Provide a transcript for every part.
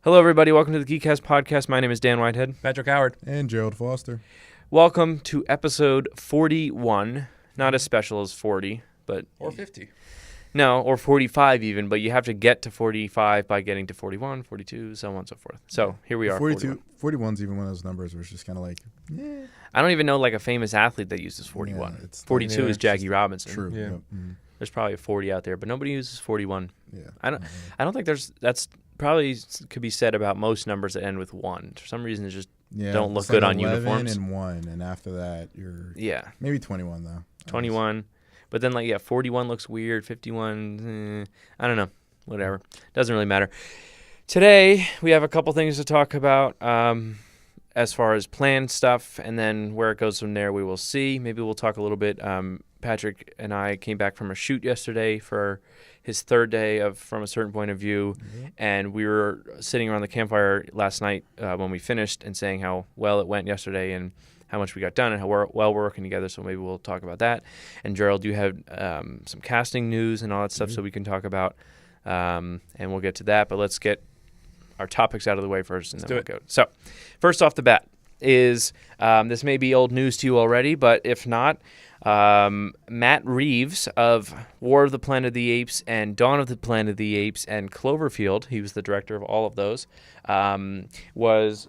Hello, everybody. Welcome to the Geekcast podcast. My name is Dan Whitehead. Patrick Howard. And Gerald Foster. Welcome to episode 41. Not as special as 40, but... Or 50. No, or 45 even, but you have to get to 45 by getting to 41, 42, so on and so forth. So here we are. 41's even one of those numbers where it's just kind of like, yeah. I don't even know like a famous athlete that uses 41. Yeah, 42 is Jackie Robinson. True. Yeah. Yep. Mm-hmm. There's probably a 40 out there, but nobody uses 41. Yeah. I don't think that's probably could be said about most numbers that end with 1. For some reason, it just don't look good on 11 uniforms. And 1, and after that, you're maybe 21 though. 21. But then, 41 looks weird. 51, I don't know. Whatever. Doesn't really matter. Today, we have a couple things to talk about as far as planned stuff, and then where it goes from there, we will see. Maybe we'll talk a little bit. Patrick and I came back from a shoot yesterday for his third day of From a Certain Point of View, and we were sitting around the campfire last night when we finished and saying how well it went yesterday and how much we got done and how well we're working together, so maybe we'll talk about that. And Gerald, you have some casting news and all that stuff so we can talk about, and we'll get to that. But let's get our topics out of the way first, and then we'll go. So first off the bat is, this may be old news to you already, but if not, Matt Reeves of War of the Planet of the Apes and Dawn of the Planet of the Apes and Cloverfield, he was the director of all of those, was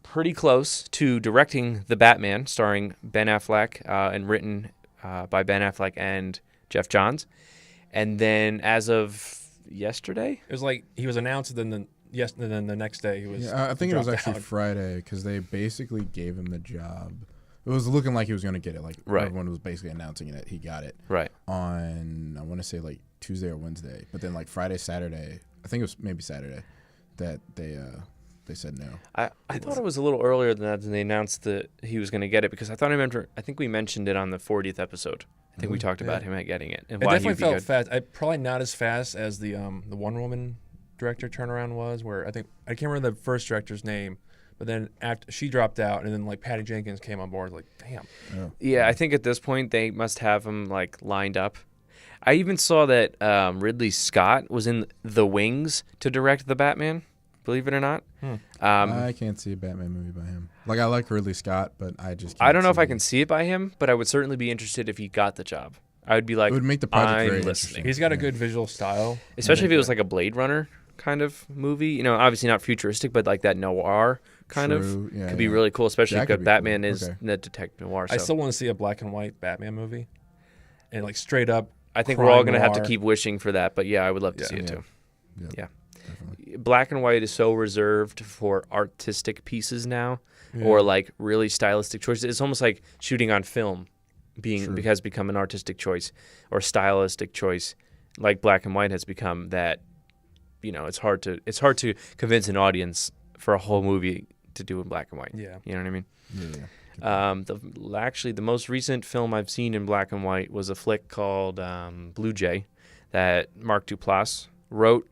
pretty close to directing The Batman, starring Ben Affleck, and written by Ben Affleck and Jeff Johns. And then as of yesterday, It was like he was announced, and then the next day he was. Yeah, I think it was actually out. Friday because they basically gave him the job. It was looking like he was going to get it. Like everyone was basically announcing it. He got it on, I want to say like Tuesday or Wednesday, but then like Friday, Saturday. I think it was maybe Saturday that they said no. I thought it was a little earlier than that, and they announced that he was going to get it, because I think we mentioned it on the 40th episode. I think we talked about him getting it and It why definitely he'd be felt fast. Probably not as fast as the Wonder Woman director turnaround was, where I can't remember the first director's name, but then after she dropped out, and then like Patty Jenkins came on board, like damn. Yeah, I think at this point they must have him like lined up. I even saw that Ridley Scott was in the wings to direct The Batman. Believe it or not. I can't see a Batman movie by him. Like, I like Ridley Scott, but I just can't. I don't know if I can see it by him, but I would certainly be interested if he got the job. I would be like, it would make the project I'm very listening. interesting. He's got a good visual style, Especially if it was like a Blade Runner kind of movie. You know, obviously not futuristic, but like that noir kind of could be really cool, especially if Batman is the detective noir. So. I still want to see a black and white Batman movie, and like straight up. I think we're all going to have to keep wishing for that, but yeah, I would love to see it too. Yeah. Definitely. Black and white is so reserved for artistic pieces now, or like really stylistic choices. It's almost like shooting on film has become an artistic choice or stylistic choice. Like black and white has become that. You know, it's hard to convince an audience for a whole movie to do in black and white. Yeah, you know what I mean. Yeah. Actually, the most recent film I've seen in black and white was a flick called Blue Jay that Mark Duplass wrote.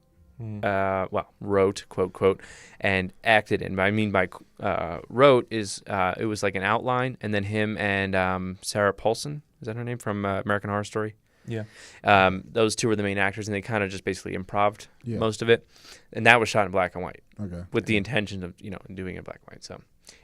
Wrote, quote, and acted in. I mean by wrote is it was like an outline, and then him and Sarah Paulson, is that her name, from American Horror Story? Yeah. Those two were the main actors, and they kind of just basically improv'd most of it. And that was shot in black and white with the intention of, doing it in black and white. So,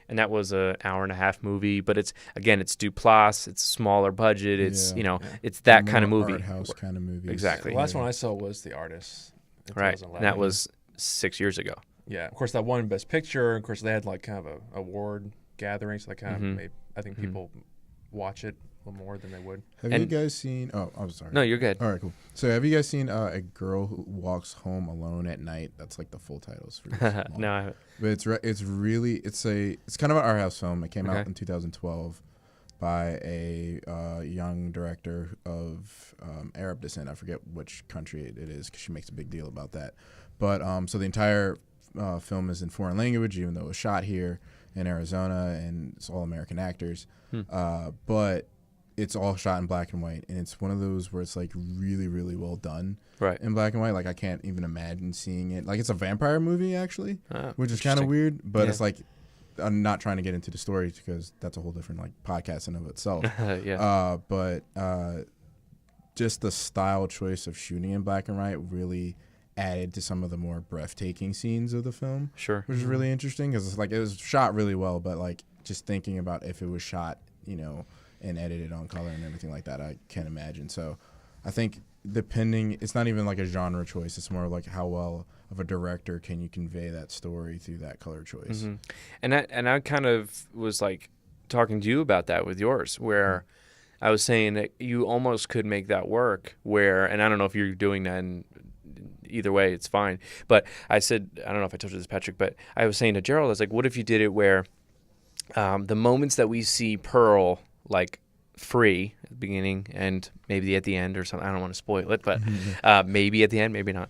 and that was an hour-and-a-half movie, but it's Duplass, it's smaller budget, it's, it's that kind of movie. Art house kind of movie. Exactly. The last one I saw was The Artist. Right, and that was 6 years ago. Yeah, of course that won Best Picture. Of course they had like kind of a award gathering, so that kind of made, I think people watch it a little more than they would. Have you guys seen? Oh, I'm sorry. No, you're good. All right, cool. So have you guys seen A Girl Who Walks Home Alone at Night? That's like the full titles for this. No, I haven't. But it's kind of an art house film. It came out in 2012 by a young director of Arab descent. I forget which country it is because she makes a big deal about that. But so the entire film is in foreign language, even though it was shot here in Arizona, and it's all American actors. But it's all shot in black and white, and it's one of those where it's like really, really well done in black and white. Like I can't even imagine seeing it. Like it's a vampire movie actually, which is kind of weird. But it's like, I'm not trying to get into the story because that's a whole different like podcast in of itself. But just the style choice of shooting in black and white really added to some of the more breathtaking scenes of the film. Sure. Which is really interesting because like it was shot really well, but like just thinking about if it was shot, and edited on color and everything like that, I can't imagine. So I think it's not even like a genre choice. It's more like how well of a director can you convey that story through that color choice. Mm-hmm. And I kind of was like talking to you about that with yours, where I was saying that you almost could make that work where, and I don't know if you're doing that, and either way, it's fine. But I said, I don't know if I told you this, Patrick, but I was saying to Gerald, I was like, what if you did it where the moments that we see Pearl like free at the beginning and maybe at the end or something, I don't want to spoil it, but maybe at the end, maybe not.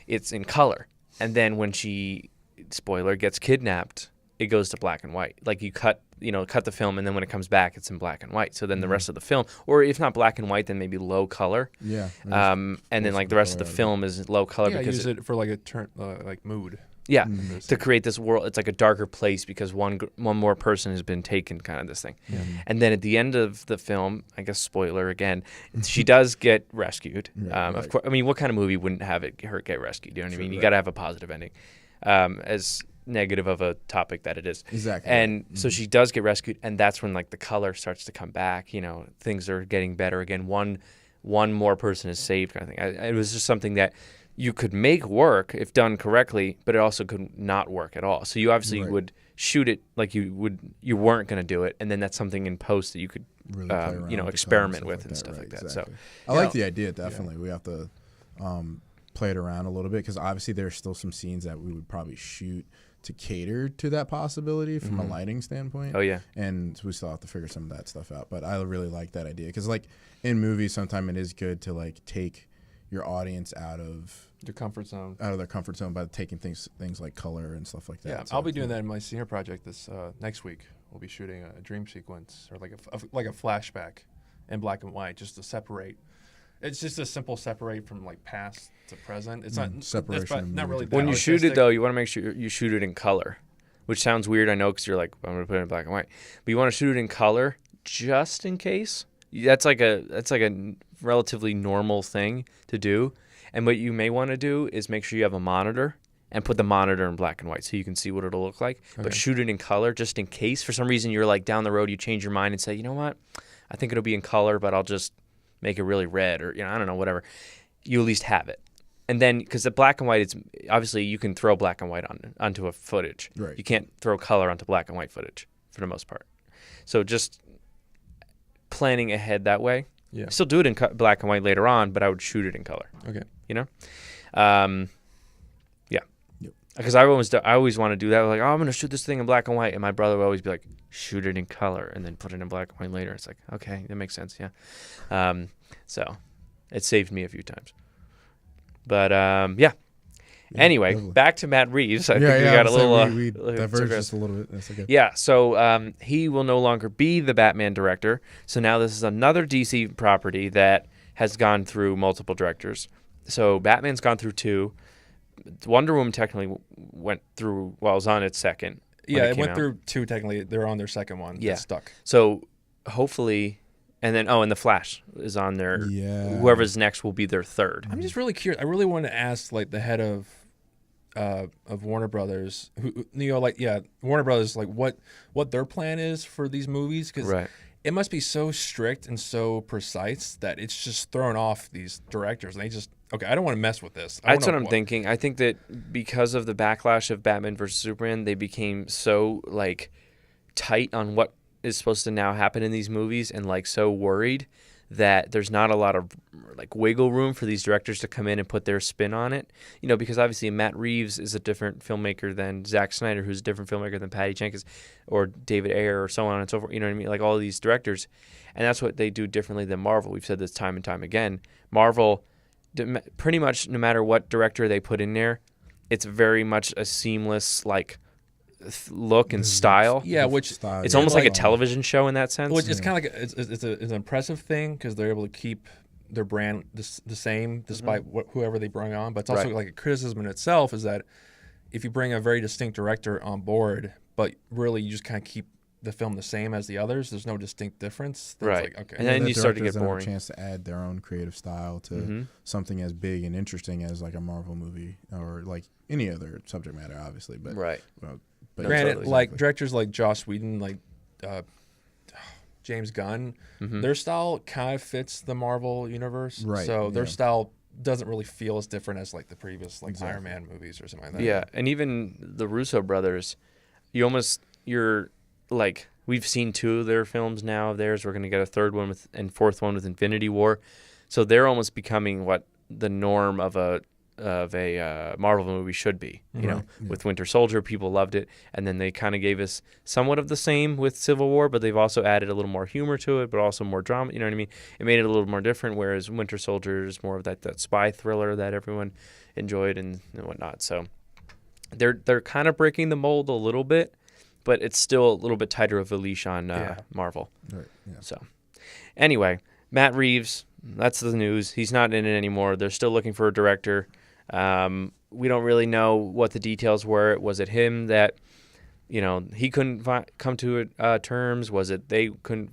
It's in color. And then when she, spoiler, gets kidnapped, it goes to black and white. Like you cut the film, and then when it comes back, it's in black and white. So then the rest of the film, or if not black and white, then maybe low color. Yeah. And then like the rest of the film is low color because use it for like a turn, like mood. Yeah, to create this world. It's like a darker place because one more person has been taken, kind of this thing. Yeah. And then at the end of the film, I guess spoiler again, she does get rescued. Right. Of course, I mean, what kind of movie wouldn't have her get rescued? You know what I mean? You Right. got to have a positive ending, as negative of a topic that it is. Exactly. And so she does get rescued, and that's when like the color starts to come back. Things are getting better again. One more person is saved, kind of thing. It was just something that you could make work if done correctly, but it also could not work at all. So you obviously Right. would shoot it like you weren't going to do it, and then that's something in post that you could really play around with the color experiment with like and stuff right, like that. exactly. So I like the idea, definitely. We have to play it around a little bit because obviously there's still some scenes that we would probably shoot to cater to that possibility from a lighting standpoint. Oh yeah. And we still have to figure some of that stuff out. But I really like that idea because like in movies, sometimes it is good to like take your audience out of Your comfort zone. their comfort zone by taking things like color and stuff like that. Yeah, So I'll be doing that in my senior project this next week. We'll be shooting a dream sequence or like a flashback in black and white, just to separate. It's just a simple separate from like past to present. It's not separation that's of not really mood. that When you shoot it artistic. though, you want to make sure you shoot it in color, which sounds weird, I know, because you're like, I'm going to put it in black and white, but you want to shoot it in color just in case. That's like a relatively normal thing to do. And what you may want to do is make sure you have a monitor and put the monitor in black and white so you can see what it'll look like. Okay. But shoot it in color just in case for some reason you're like down the road, you change your mind and say, you know what, I think it'll be in color, but I'll just make it really red, or I don't know, whatever. You at least have it. And then because the black and white, it's obviously you can throw black and white onto a footage. Right. You can't throw color onto black and white footage for the most part. So just planning ahead that way. Yeah. Still do it in black and white later on, but I would shoot it in color. Okay. Yeah. Yep. Because I always want to do that. Like, oh, I'm going to shoot this thing in black and white. And my brother would always be like, shoot it in color and then put it in black and white later. It's like, okay, that makes sense. Yeah. So it saved me a few times. But, yeah. Anyway, definitely. back to Matt Reeves. I think we got a little... we diverged just a little bit. That's okay. Yeah, so he will no longer be the Batman director. So now this is another DC property that has gone through multiple directors. So Batman's gone through 2. Wonder Woman technically went through, well, it was on its second. Yeah, it came went out. through 2 technically. They're on their second one. Yeah. It's stuck. So hopefully, and then, and The Flash is on their, Yeah. whoever's next will be their third. I'm just really curious. I really want to ask like the head of Warner Brothers, who Warner Brothers, like what their plan is for these movies, because Right. it must be so strict and so precise that it's just throwing off these directors, and they just I don't want to mess with this. That's what I'm thinking. I think that because of the backlash of Batman versus Superman, they became so like tight on what is supposed to now happen in these movies, and like so worried that there's not a lot of like wiggle room for these directors to come in and put their spin on it. Because obviously Matt Reeves is a different filmmaker than Zack Snyder, who's a different filmmaker than Patty Jenkins or David Ayer or so on and so forth. You know what I mean? Like all of these directors. And that's what they do differently than Marvel. We've said this time and time again. Marvel, pretty much no matter what director they put in there, it's very much a seamless like look and style. Yeah, which Style, It's yeah. almost like a Like- television show in that sense. Which it's kind of like it's an impressive thing because they're able to keep their brand the same despite whoever they bring on. But it's also Right. like a criticism in itself is that if you bring a very distinct director on board, but really you just kind of keep the film the same as the others. There's no distinct difference. Then Right. It's like, okay. And then the you start to directors get don't have boring. a chance to add their own creative style to something as big and interesting as like a Marvel movie or like any other subject matter, obviously. But Right. but Granted, totally. like directors like Joss Whedon, like James Gunn, their style kind of fits the Marvel universe. Right, So their yeah. style doesn't really feel as different as like the previous like Iron Man movies or something like that. Yeah, and even the Russo brothers, you're like, we've seen 2 of their films now of theirs. We're gonna get a third one and fourth one with Infinity War, so they're almost becoming what the norm of a Marvel movie should be. You know, with Winter Soldier, people loved it, and then they kind of gave us somewhat of the same with Civil War, but they've also added a little more humor to it, but also more drama. You know what I mean? It made it a little more different. Whereas Winter Soldier is more of that spy thriller that everyone enjoyed and whatnot. So they're kind of breaking the mold a little bit, but it's still a little bit tighter of a leash on Marvel. Right, yeah. So anyway, Matt Reeves, that's the news. He's not in it anymore. They're still looking for a director. We don't really know what the details were. Was it him that, he couldn't come to terms? Was it they couldn't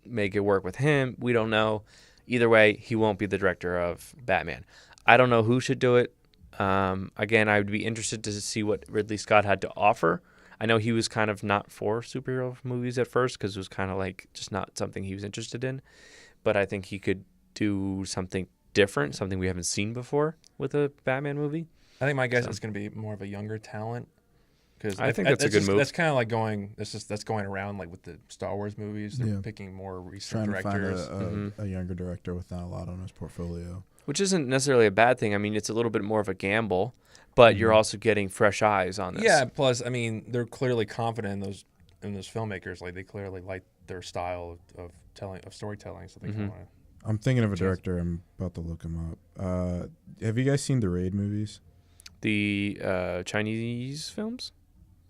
make it work with him? We don't know. Either way, he won't be the director of Batman. I don't know who should do it. Again, I would be interested to see what Ridley Scott had to offer. I know he was kind of not for superhero movies at first because it was kind of like just not something he was interested in. But I think he could do something different, something we haven't seen before with a Batman movie. I think my guess is going to be more of a younger talent. Because I think that's a good move. That's kind of like that's going around like with the Star Wars movies. They're picking more recent Trying directors. to find a younger director with not a lot on his portfolio. Which isn't necessarily a bad thing. I mean, it's a little bit more of a gamble, but you're also getting fresh eyes on this. Yeah, plus, I mean, they're clearly confident in those filmmakers. Like, they clearly like their style of storytelling, so they kind of want to. I'm thinking of a director. I'm about to look him up. Have you guys seen the Raid movies? The Chinese films?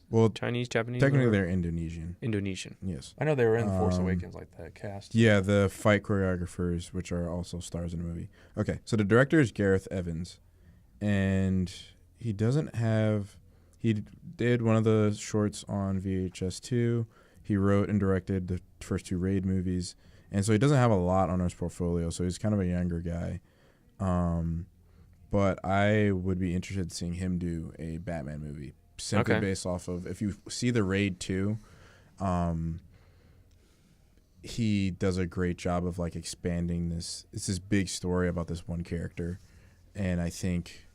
Well, Chinese, Japanese? technically whatever? they're Indonesian. Indonesian. Yes. I know they were in Force Awakens, like that cast. Yeah, the fight choreographers, which are also stars in the movie. Okay, so the director is Gareth Evans, and he doesn't have. He did one of the shorts on VHS 2. He wrote and directed the first 2 Raid movies, and so he doesn't have a lot on his portfolio. So he's kind of a younger guy, but I would be interested in seeing him do a Batman movie. Simply based off of, if you see the Raid 2, he does a great job of like expanding this. It's this big story about this one character, and I think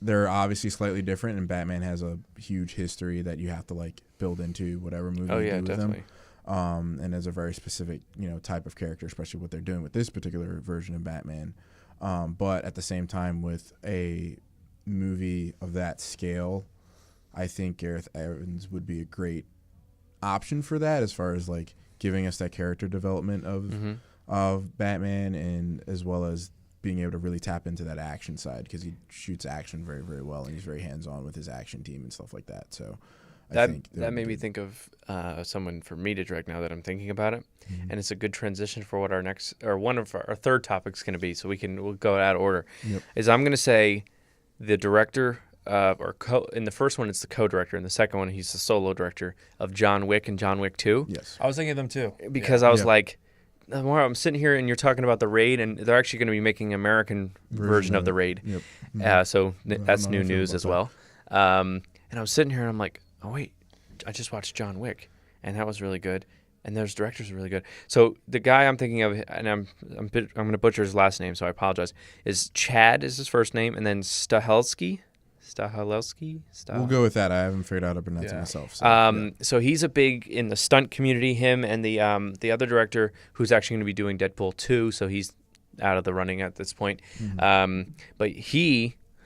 they're obviously slightly different. And Batman has a huge history that you have to like build into whatever movie you do with definitely. him. And there's a very specific type of character, especially what they're doing with this particular version of Batman. But at the same time, with a movie of that scale, I think Gareth Evans would be a great option for that, as far as like giving us that character development of Batman, and as well as being able to really tap into that action side, because he shoots action very, very well, and he's very hands-on with his action team and stuff like that. So I think that made me think of someone for me to direct now that I'm thinking about it, and it's a good transition for what our next, or one of our third topic is going to be. So we'll go out of order. Is I'm going to say the director. In the first one, it's the co-director. In the second one, he's the solo director of John Wick and John Wick 2. Yes. I was thinking of them too. Because I was like, the more I'm sitting here and you're talking about the Raid, and they're actually going to be making an American version of the Raid. Yep. So that's new news as well. And I was sitting here and I'm like, oh, wait, I just watched John Wick, and that was really good. And those directors are really good. So the guy I'm thinking of, and I'm going to butcher his last name, so I apologize, is Chad is his first name, and then Stahelski. We'll go with that. I haven't figured out how to pronounce it myself. So, so he's a big in the stunt community. Him and the other director, who's actually going to be doing Deadpool 2, so he's out of the running at this point. But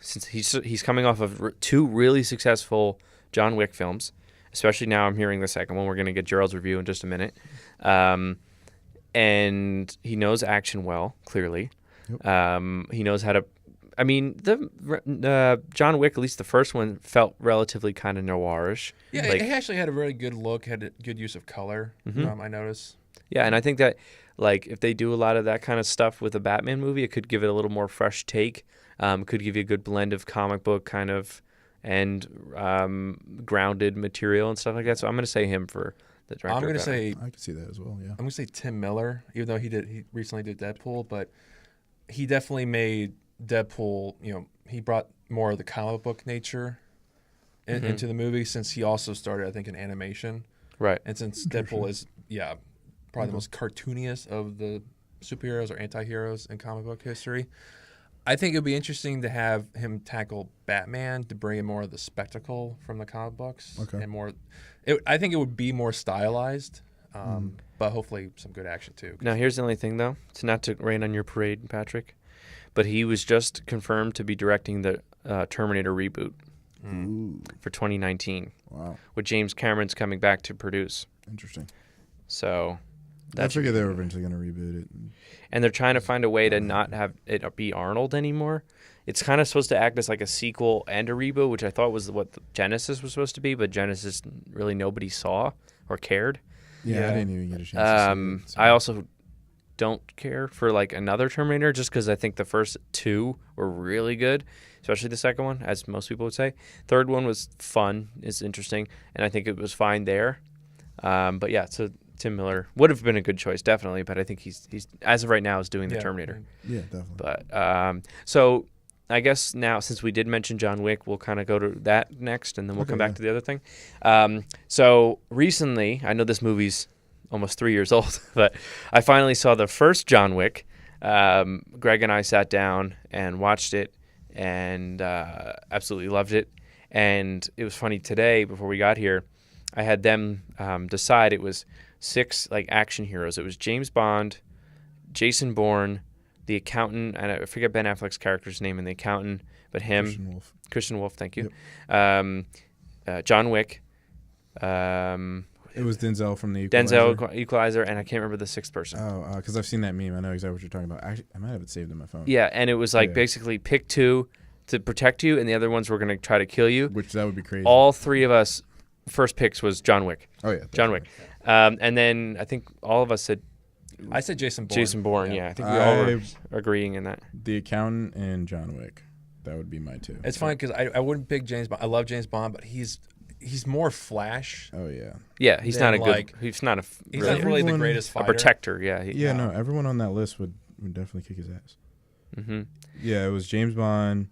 since he's coming off of 2 really successful John Wick films, especially now I'm hearing the second one. We're going to get Gerald's review in just a minute. And he knows action well, clearly. He knows how to. I mean, the John Wick, at least the first one, felt relatively kind of noirish. Yeah, he actually had a really good look, had a good use of color, I noticed. Yeah, and I think that, like, if they do a lot of that kind of stuff with a Batman movie, it could give it a little more fresh take. Could give you a good blend of comic book kind of and grounded material and stuff like that. So I'm going to say him for the director. I'm gonna of Batman. say I could see that as well. Yeah. I'm gonna say Tim Miller, even though he recently did Deadpool, but he definitely made Deadpool. He brought more of the comic book nature into the movie, since he also started, I think, in animation. Right. And since Deadpool is probably the most cartooniest of the superheroes or anti-heroes in comic book history, I think it would be interesting to have him tackle Batman to bring in more of the spectacle from the comic books. Okay. And more, I think it would be more stylized, but hopefully some good action too. Now, here's the only thing, though. It's not to rain on your parade, Patrick, but he was just confirmed to be directing the Terminator reboot for 2019, Wow. with James Cameron's coming back to produce. Interesting. So I figured they were eventually going to reboot it. and they're trying to find a way to not have it be Arnold anymore. It's kind of supposed to act as like a sequel and a reboot, which I thought was what Genesis was supposed to be, but Genesis really nobody saw or cared. Yeah, I didn't even get a chance to see it. So. I also don't care for like another Terminator, just because I think the first two were really good, especially the second one, as most people would say. Third one was fun, it's interesting, and I think it was fine there. But yeah, so Tim Miller would have been a good choice, definitely, but I think he's as of right now is doing the Terminator. Yeah, definitely. But so I guess now, since we did mention John Wick, we'll kind of go to that next, and then we'll come back to the other thing. So recently, I know this movie's almost 3 years old, but I finally saw the first John Wick. Greg and I sat down and watched it, and absolutely loved it. And it was funny today, before we got here, I had them decide it was 6 like action heroes. It was James Bond, Jason Bourne, the accountant, and I forget Ben Affleck's character's name in The Accountant, but him, Christian Wolf, thank you. Yep. John Wick. It was Denzel from the Equalizer. Equalizer, and I can't remember the 6th person. Oh, because I've seen that meme. I know exactly what you're talking about. Actually, I might have it saved in my phone. Yeah, and it was like basically pick 2 to protect you, and the other ones were going to try to kill you. Which that would be crazy. All 3 of us first picks was John Wick. Oh yeah, John Wick. And then I think all of us said. I said Jason Bourne. Jason Bourne, yeah. I think we all were agreeing in that. The Accountant and John Wick. That would be my 2. It's funny because I wouldn't pick James Bond. I love James Bond, but he's more Flash. Oh yeah. Yeah, he's not a good. Like, he's not really the greatest fighter. A protector. Yeah. No. Everyone on that list would definitely kick his ass. Mm-hmm. Yeah, it was James Bond,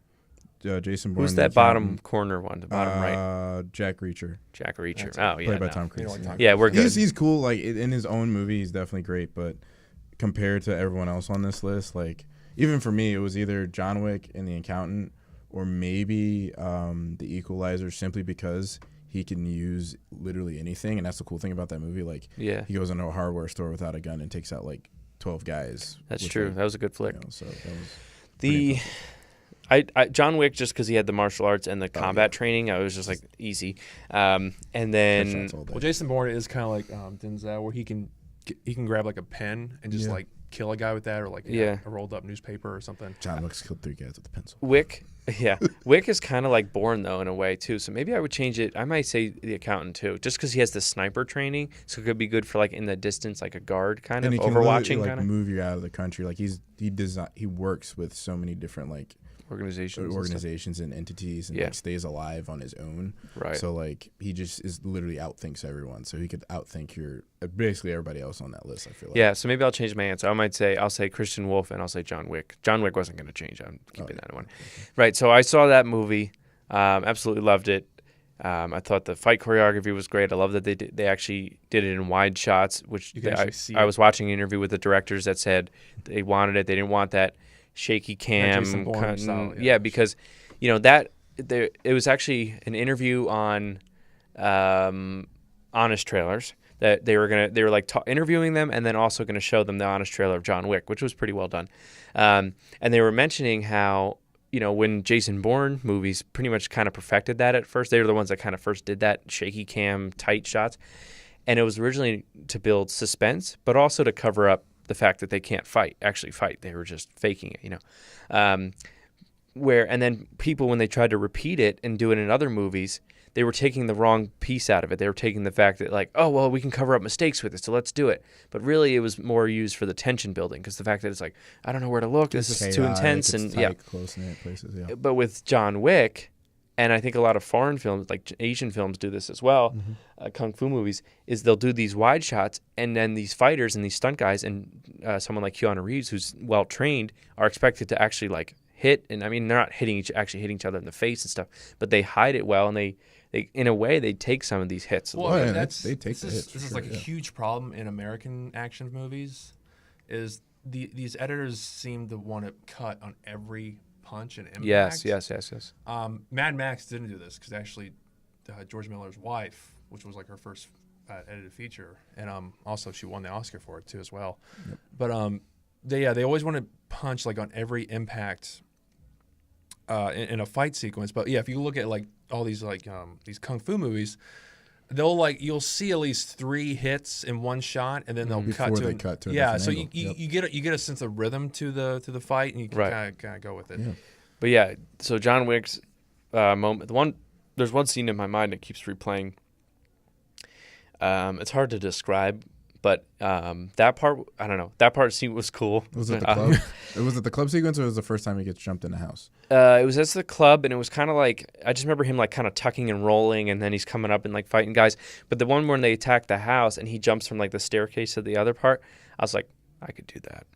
Jason Bourne. Who's that bottom corner one? The bottom right. Jack Reacher. Jack Reacher. Played by Tom Cruise. Yeah, we're good. He's cool. Like in his own movie, he's definitely great. But compared to everyone else on this list, like even for me, it was either John Wick and The Accountant, or maybe The Equalizer, simply because he can use literally anything, and that's the cool thing about that movie. Like, he goes into a hardware store without a gun and takes out like 12 guys. That's true. That was a good flick. So that was John Wick, just because he had the martial arts and the combat training, I was just like easy. And then Jason Bourne is kind of like Denzel, where he can grab like a pen and just like kill a guy with that, or like a rolled up newspaper or something. John Wick's killed 3 guys with a pencil. Wick is kind of like Bourne though in a way too. So maybe I would change it. I might say The Accountant too, just because he has the sniper training, so it could be good for like in the distance, like a guard kind of overwatching kind of. Move you out of the country. Like he works with so many different like organizations and entities, and like stays alive on his own. Right. So like he just is literally outthinks everyone. So he could outthink basically everybody else on that list, I feel like. Yeah, so maybe I'll change my answer. I'll say Christian Wolf, and I'll say John Wick. John Wick wasn't going to change. I'm keeping that one. Okay. Right, so I saw that movie. Absolutely loved it. I thought the fight choreography was great. I love that they actually did it in wide shots, which I was watching an interview with the directors that said they wanted it. They didn't want that shaky cam style, because it was actually an interview on Honest Trailers that they were like interviewing them, and then also going to show them the Honest trailer of John Wick, which was pretty well done. And they were mentioning how when Jason Bourne movies pretty much kind of perfected that at first. They were the ones that kind of first did that shaky cam tight shots, and it was originally to build suspense, but also to cover up the fact that they can't actually fight. They were just faking it, and then people, when they tried to repeat it and do it in other movies, they were taking the wrong piece out of it. They were taking the fact that like, oh, well, we can cover up mistakes with it, so let's do it. But really it was more used for the tension building, because the fact that it's like, I don't know where to look, this is too intense, and close-knit places, But with John Wick, and I think a lot of foreign films, like Asian films, do this as well. Kung fu movies is they'll do these wide shots, and then these fighters and these stunt guys and someone like Keanu Reeves, who's well trained, are expected to actually like hit. And I mean, they're not hitting each other in the face and stuff, but they hide it well, and they in a way they take some of these hits. Well, yeah, they take the hits. This is like a huge problem in American action movies. Is these editors seem to want to cut on every punch and impact. Yes. Mad Max didn't do this because actually George Miller's wife, which was like her first edited feature, and also she won the Oscar for it too as well. Yep. But they always want to punch like on every impact in a fight sequence. But yeah, if you look at like all these like these kung fu movies, you'll see at least 3 hits in one shot, and then they'll cut to a yeah. So angle. you get a sense of rhythm to the fight, and you can kind of go with it. Yeah. But yeah, so John Wick's moment. There's one scene in my mind that keeps replaying. It's hard to describe, but that part, I don't know. That part scene was cool. Was it the club? Was it the club sequence, or was it the first time he gets jumped in the house? It was at the club, and it was kind of like, I just remember him like kind of tucking and rolling, and then he's coming up and like fighting guys. But the one when they attack the house and he jumps from like the staircase to the other part, I was like, I could do that.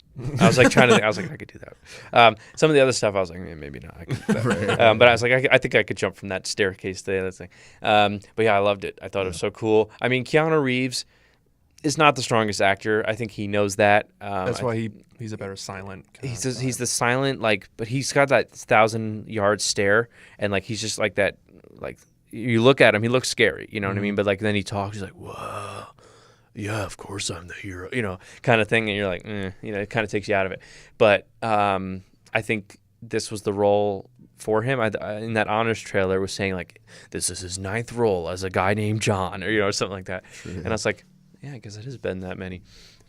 I was like trying to think, I was like, I could do that. Some of the other stuff I was like, maybe not. I could do that. Right. But I was like, I think I could jump from that staircase to the other thing. But yeah, I loved it. I thought it was so cool. I mean, Keanu Reeves is not the strongest actor. I think he knows that. That's why he's a better silent. He's the silent, like, but he's got that 1,000-yard stare, and like he's just like that. Like you look at him, he looks scary. You know what I mean? But like then he talks, he's like, whoa. Yeah, of course I'm the hero, kind of thing. And you're like, it kind of takes you out of it. But I think this was the role for him. In that Honors trailer was saying like, this is his 9th role as a guy named John, or something like that. Sure. And I was like, yeah, I guess it has been that many.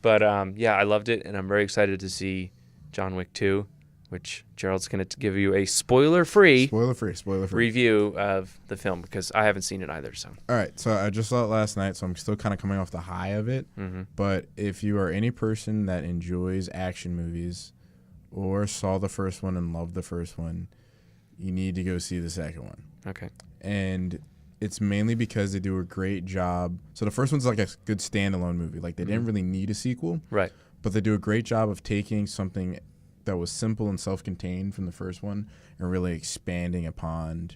But yeah, I loved it, and I'm very excited to see John Wick 2, which Gerald's going to give you a spoiler-free review of the film, because I haven't seen it either. So. All right, so I just saw it last night, so I'm still kind of coming off the high of it. Mm-hmm. But if you are any person that enjoys action movies or saw the first one and loved the first one, you need to go see the second one. Okay. And it's mainly because they do a great job. So the first one's like a good standalone movie. Like they didn't really need a sequel. Right. But they do a great job of taking something that was simple and self-contained from the first one and really expanding upon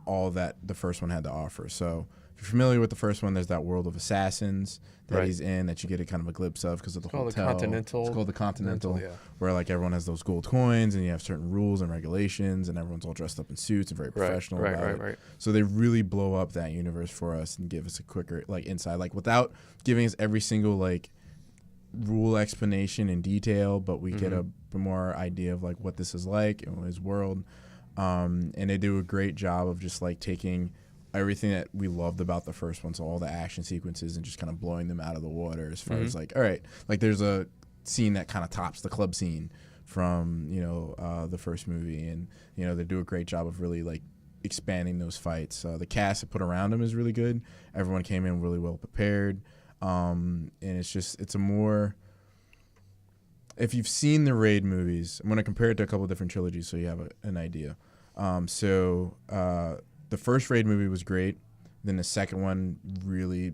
all that the first one had to offer. So if you're familiar with the first one, there's that world of assassins that he's in that you get a kind of a glimpse of because of the hotel. It's called the Continental, where like everyone has those gold coins and you have certain rules and regulations and everyone's all dressed up in suits and very professional about it. So they really blow up that universe for us and give us a quicker like insight, like without giving us every single like rule explanation in detail, but we get a more idea of like what this is like in his world. And they do a great job of just like taking everything that we loved about the first one, so all the action sequences, and just kind of blowing them out of the water as far as like, all right, like there's a scene that kind of tops the club scene from the first movie, and they do a great job of really like expanding those fights. The cast they put around him is really good. Everyone came in really well prepared. And it's a more, if you've seen the Raid movies, I'm going to compare it to a couple of different trilogies so you have an idea. The first Raid movie was great. Then the second one really,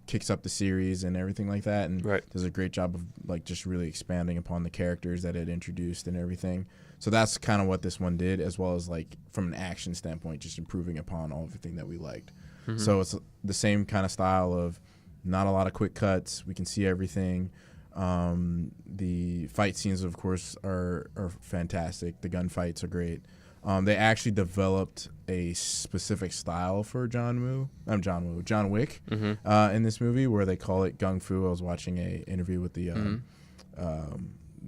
kicks up the series and everything like that, and does a great job of like just really expanding upon the characters that it introduced and everything. So that's kind of what this one did, as well as like from an action standpoint, just improving upon everything that we liked. Mm-hmm. So it's the same kind of style of not a lot of quick cuts. We can see everything. The fight scenes, of course, are fantastic. The gunfights are great. They actually developed a specific style for John Wick in this movie, where they call it Gung Fu. I was watching a interview with the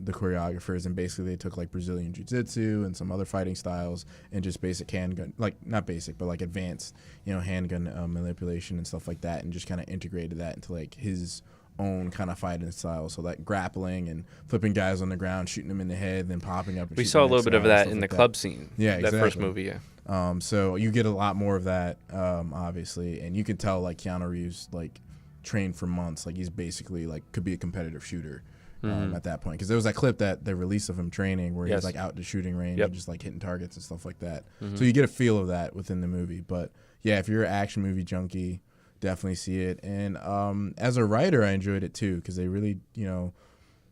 choreographers, and basically they took like Brazilian Jiu-Jitsu and some other fighting styles and just basic handgun, like not basic, but like advanced, handgun manipulation and stuff like that, and just kind of integrated that into like his own kind of fighting style. So like grappling and flipping guys on the ground, shooting them in the head, then popping up. And we saw a little bit of that in the club scene. Yeah, exactly. That first movie, yeah. So you get a lot more of that, obviously, and you can tell like Keanu Reeves like trained for months. Like he's basically like could be a competitive shooter. at that point, because there was that clip that they released of him training where he's like out the shooting range and just like hitting targets and stuff like that. So you get a feel of that within the movie. But yeah, if you're an action movie junkie, definitely see it. And as a writer, I enjoyed it too, because they really,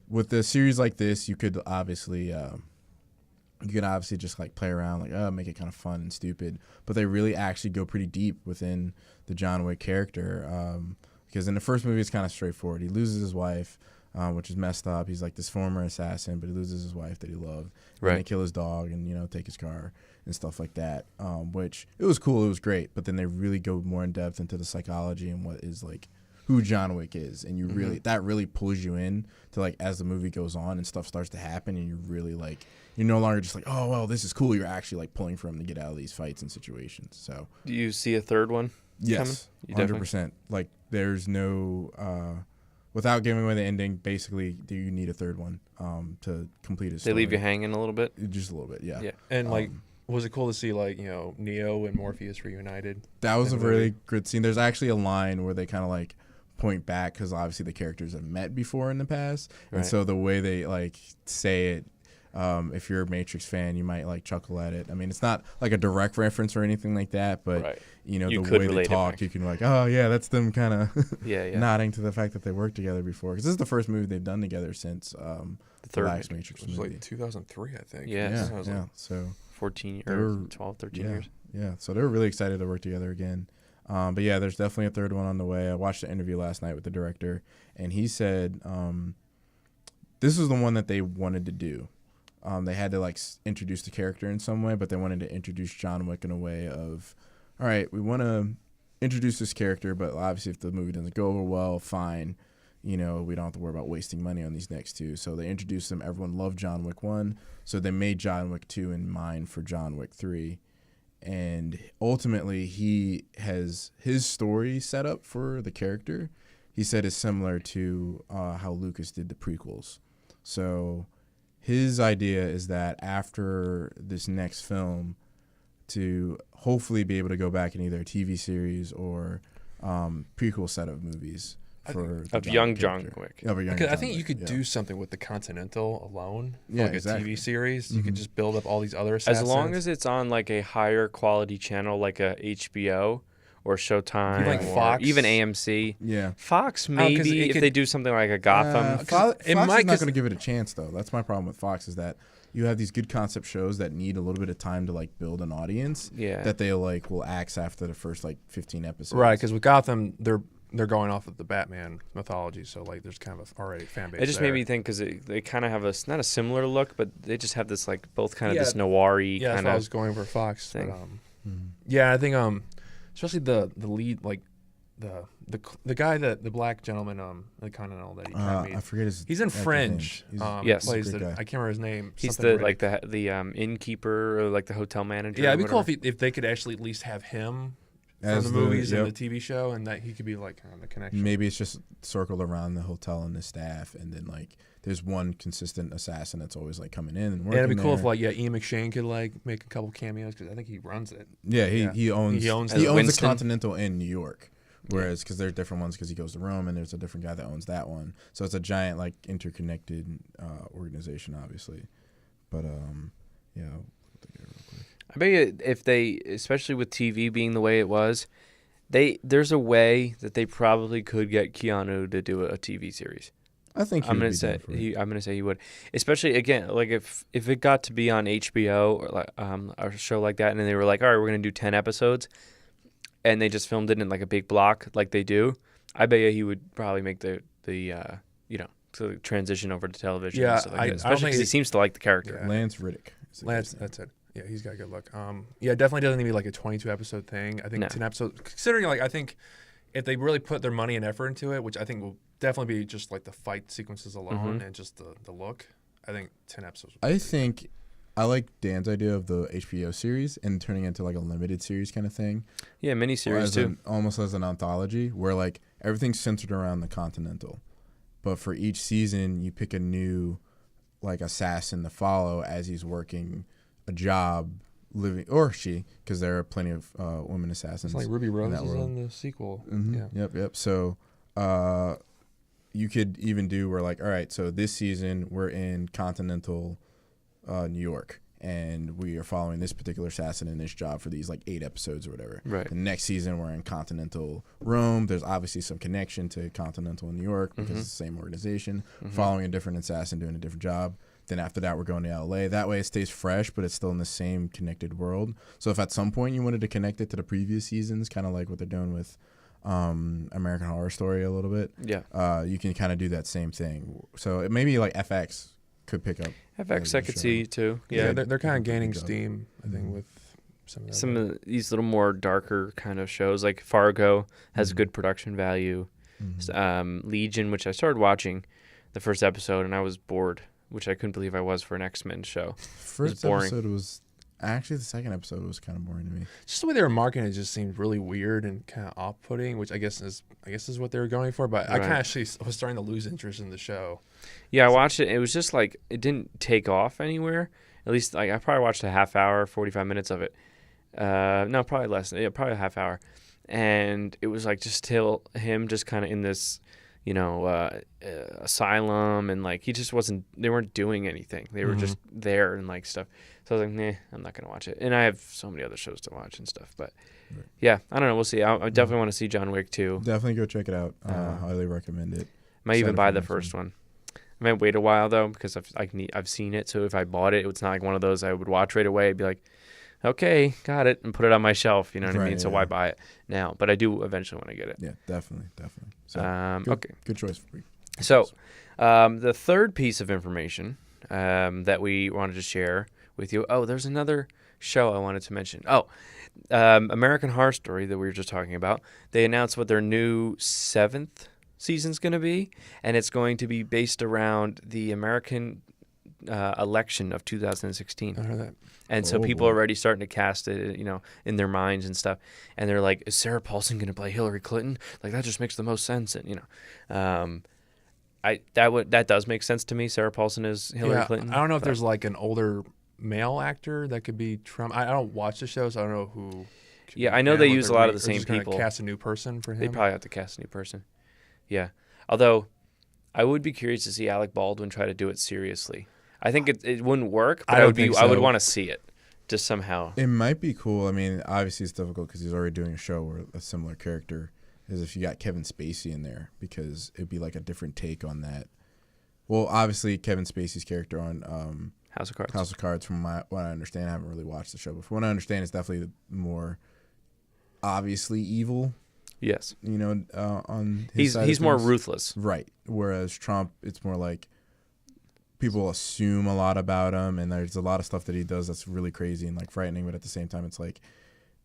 with a series like this, you could obviously just like play around, like make it kind of fun and stupid, but they really actually go pretty deep within the John Wick character, because in the first movie it's kind of straightforward. He loses his wife, which is messed up. He's like this former assassin, but he loses his wife that he loved. Right. And they kill his dog and take his car and stuff like that, which it was cool, it was great, but then they really go more in depth into the psychology and what is like who John Wick is, and you really that really pulls you in to like as the movie goes on and stuff starts to happen, and you're really like, you're no longer just like, oh well, this is cool. You're actually like pulling for him to get out of these fights and situations. So do you see a third one? Yes, 100%. Like there's no without giving away the ending. Basically, you need a third one to complete his story. They leave you hanging a little bit, just a little bit, yeah. And like. Was it cool to see, like, Neo and Morpheus reunited? That was a really good scene. There's actually a line where they kind of, like, point back, because obviously the characters have met before in the past. Right. And so the way they, like, say it, if you're a Matrix fan, you might, like, chuckle at it. I mean, it's not, like, a direct reference or anything like that, but, the way they talk, you can, like, oh, yeah, that's them kind of nodding to the fact that they worked together before. Because this is the first movie they've done together since the third last Matrix movie. It was, like, 2003, I think. Yeah. So 14 or 12, 13 years. Yeah, so they were really excited to work together again. But yeah, there's definitely a third one on the way. I watched the interview last night with the director, and he said this was the one that they wanted to do. They had to like introduce the character in some way, but they wanted to introduce John Wick in a way of, all right, we want to introduce this character, but obviously if the movie doesn't go over well, fine. We don't have to worry about wasting money on these next two. So they introduced them. Everyone loved John Wick 1. So they made John Wick 2 in mind for John Wick 3. And ultimately, he has his story set up for the character. He said is similar to how Lucas did the prequels. So his idea is that after this next film, to hopefully be able to go back in either a TV series or prequel set of movies. Of young John Wick. I think you could do something with the Continental alone. Like a TV series. You could just build up all these other assassins. As long as it's on like a higher quality channel like a HBO or Showtime like or Fox. Even AMC. Yeah. Fox maybe if they do something like a Gotham. Fox is not going to give it a chance though. That's my problem with Fox is that you have these good concept shows that need a little bit of time to like build an audience that they like will axe after the first like 15 episodes. Right, because with Gotham they're going off of the Batman mythology, so like there's kind of already fan base. It just made me think because they kind of have not a similar look, but they just have this like both kind of this noir-y kind of. Yeah, I was going for Fox thing. Yeah, I think especially the lead like the guy that the black gentleman the Continental that he tried I forget his. He's in Fringe. Yes, plays I can't remember his name. He's the innkeeper or like the hotel manager. Yeah, it'd be cool if they could actually at least have him. From the movies and the TV show, and that he could be like kind of the connection. Maybe it's just circled around the hotel and the staff, and then like there's one consistent assassin that's always like coming in and working. Yeah, it'd be cool there. if like Ian McShane could like make a couple cameos because I think he runs it. Yeah, he owns the Continental in New York, whereas because there's different ones because he goes to Rome and there's a different guy that owns that one. So it's a giant like interconnected organization, obviously. But yeah. I bet you if they, especially with TV being the way it was, there's a way that they probably could get Keanu to do a TV series. I think I'm gonna say he would, especially again like if it got to be on HBO or like a show like that, and they were like, all right, we're gonna do 10 episodes, and they just filmed it in like a big block like they do. I bet you he would probably make the to transition over to television. Yeah, and stuff like that, especially because he seems to like the character. Yeah. Lance Riddick. That's it. Yeah, he's got a good look. Yeah, definitely doesn't need to be like a 22 episode thing. I think 10 episodes, considering like I think if they really put their money and effort into it, which I think will definitely be just like the fight sequences alone and just the look, I think 10 episodes. I think I like Dan's idea of the HBO series and turning it into like a limited series kind of thing. Yeah, miniseries too. Almost as an anthology where like everything's centered around the Continental, but for each season you pick a new like assassin to follow as he's working a job living or she because there are plenty of women assassins. It's like Ruby Rose is in the sequel. Mm-hmm. Yeah. Yep. So you could even do where like, all right, so this season we're in continental New York, and we are following this particular assassin in this job for these like 8 episodes or whatever. Right. The next season we're in continental Rome. There's obviously some connection to continental New York because it's the same organization, following a different assassin doing a different job. Then after that, we're going to LA. That way it stays fresh, but it's still in the same connected world. So if at some point you wanted to connect it to the previous seasons, kind of like what they're doing with American Horror Story a little bit, you can kind of do that same thing. So it maybe like FX could pick up. FX I could see too. Yeah, they're kind of gaining steam, I think, with some of these little more darker kind of shows. Like Fargo has good production value. Legion, which I started watching the first episode, and I was bored, which I couldn't believe I was for an X-Men show. First episode was actually, the second episode was kind of boring to me. Just the way they were marketing it just seemed really weird and kind of off-putting, which I guess is what they were going for. But I kind of actually was starting to lose interest in the show. Yeah, I watched it. It was just like it didn't take off anywhere. At least like I probably watched a half hour, 45 minutes of it. No, probably less. Yeah, probably a half hour. And it was like just till him just kind of in this, asylum, and like he just wasn't. They weren't doing anything. They were just there and like stuff. So I was like, nah, I'm not gonna watch it. And I have so many other shows to watch and stuff. But yeah, I don't know. We'll see. I definitely want to see John Wick too. Definitely go check it out. Highly recommend it. Might even buy the first one. I might wait a while though because I've seen it. So if I bought it, it's not like one of those I would watch right away. I'd be like, okay, got it, and put it on my shelf. You know what I mean? So why buy it now? But I do eventually want to get it. Yeah, definitely. So, okay, good choice for me. So, the third piece of information that we wanted to share with you. Oh, there's another show I wanted to mention. Oh, American Horror Story that we were just talking about. They announced what their new 7th season's going to be, and it's going to be based around the American election of 2016. I heard that. And so people are already starting to cast it, in their minds and stuff. And they're like, is Sarah Paulson going to play Hillary Clinton? Like, that just makes the most sense. And, that does make sense to me. Sarah Paulson is Hillary Clinton. I don't know if there's like an older male actor that could be Trump. I don't watch the show, so I don't know who. Yeah, I know they use a lot of the same people. Cast a new person for him. They probably have to cast a new person. Yeah. Although, I would be curious to see Alec Baldwin try to do it seriously. I think it wouldn't work, but I would want to see it, just somehow. It might be cool. I mean, obviously it's difficult because he's already doing a show where a similar character is if you got Kevin Spacey in there, because it'd be like a different take on that. Well, obviously Kevin Spacey's character on House of Cards. House of Cards, from what I understand, I haven't really watched the show, but from what I understand, it's definitely more obviously evil. Yes. On his side he's more ruthless. Right. Whereas Trump, it's more like people assume a lot about him, and there's a lot of stuff that he does that's really crazy and like frightening, but at the same time it's like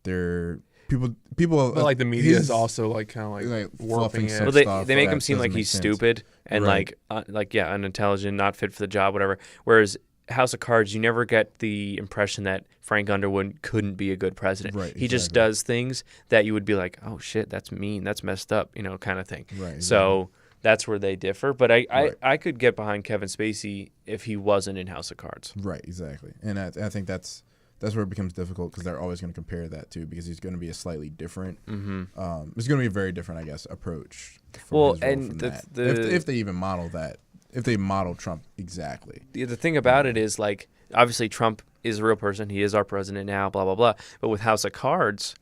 people but like the media is also like kind of like warping it. Well, they make him seem like he's stupid and unintelligent, not fit for the job, whatever. Whereas House of Cards, you never get the impression that Frank Underwood couldn't be a good president. Right, he just does things that you would be like, oh shit, that's mean, that's messed up, kind of thing. Right. So that's where they differ. But I could get behind Kevin Spacey if he wasn't in House of Cards. Right, exactly. And I think that's where it becomes difficult, because they're always going to compare that too, because he's going to be a slightly different. It's going to be a very different, I guess, approach. Well, and if they even model that, if they model Trump exactly. The thing about it is, like, obviously Trump is a real person. He is our president now, blah, blah, blah. But with House of Cards,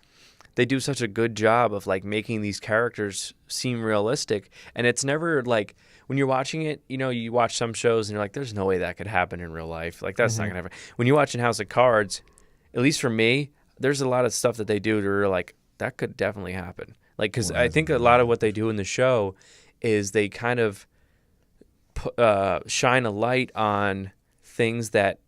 they do such a good job of like making these characters seem realistic, and it's never like when you're watching it, you watch some shows and you're like, there's no way that could happen in real life. Like that's not gonna happen. When you watch in House of Cards, at least for me, there's a lot of stuff that they do that are like, that could definitely happen. Like, because I think a lot of what they do in the show is they kind of shine a light on things that,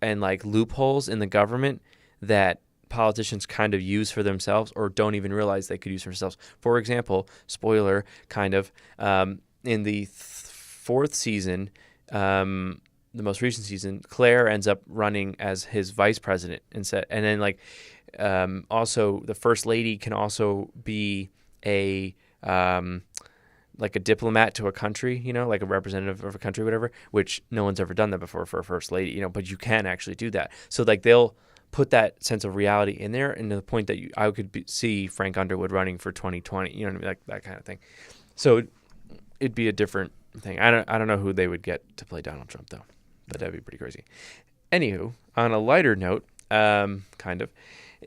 and like loopholes in the government that politicians kind of use for themselves or don't even realize they could use for themselves. For example, spoiler, kind of, in the 4th season, the most recent season, Claire ends up running as his vice president and then like also the first lady can also be a like a diplomat to a country, like a representative of a country, whatever, which no one's ever done that before for a first lady, but you can actually do that. So like they'll put that sense of reality in there, and to the point that I could see Frank Underwood running for 2020, you know what I mean, like that kind of thing. So it'd be a different thing. I don't know who they would get to play Donald Trump though, but that'd be pretty crazy. Anywho, on a lighter note, kind of,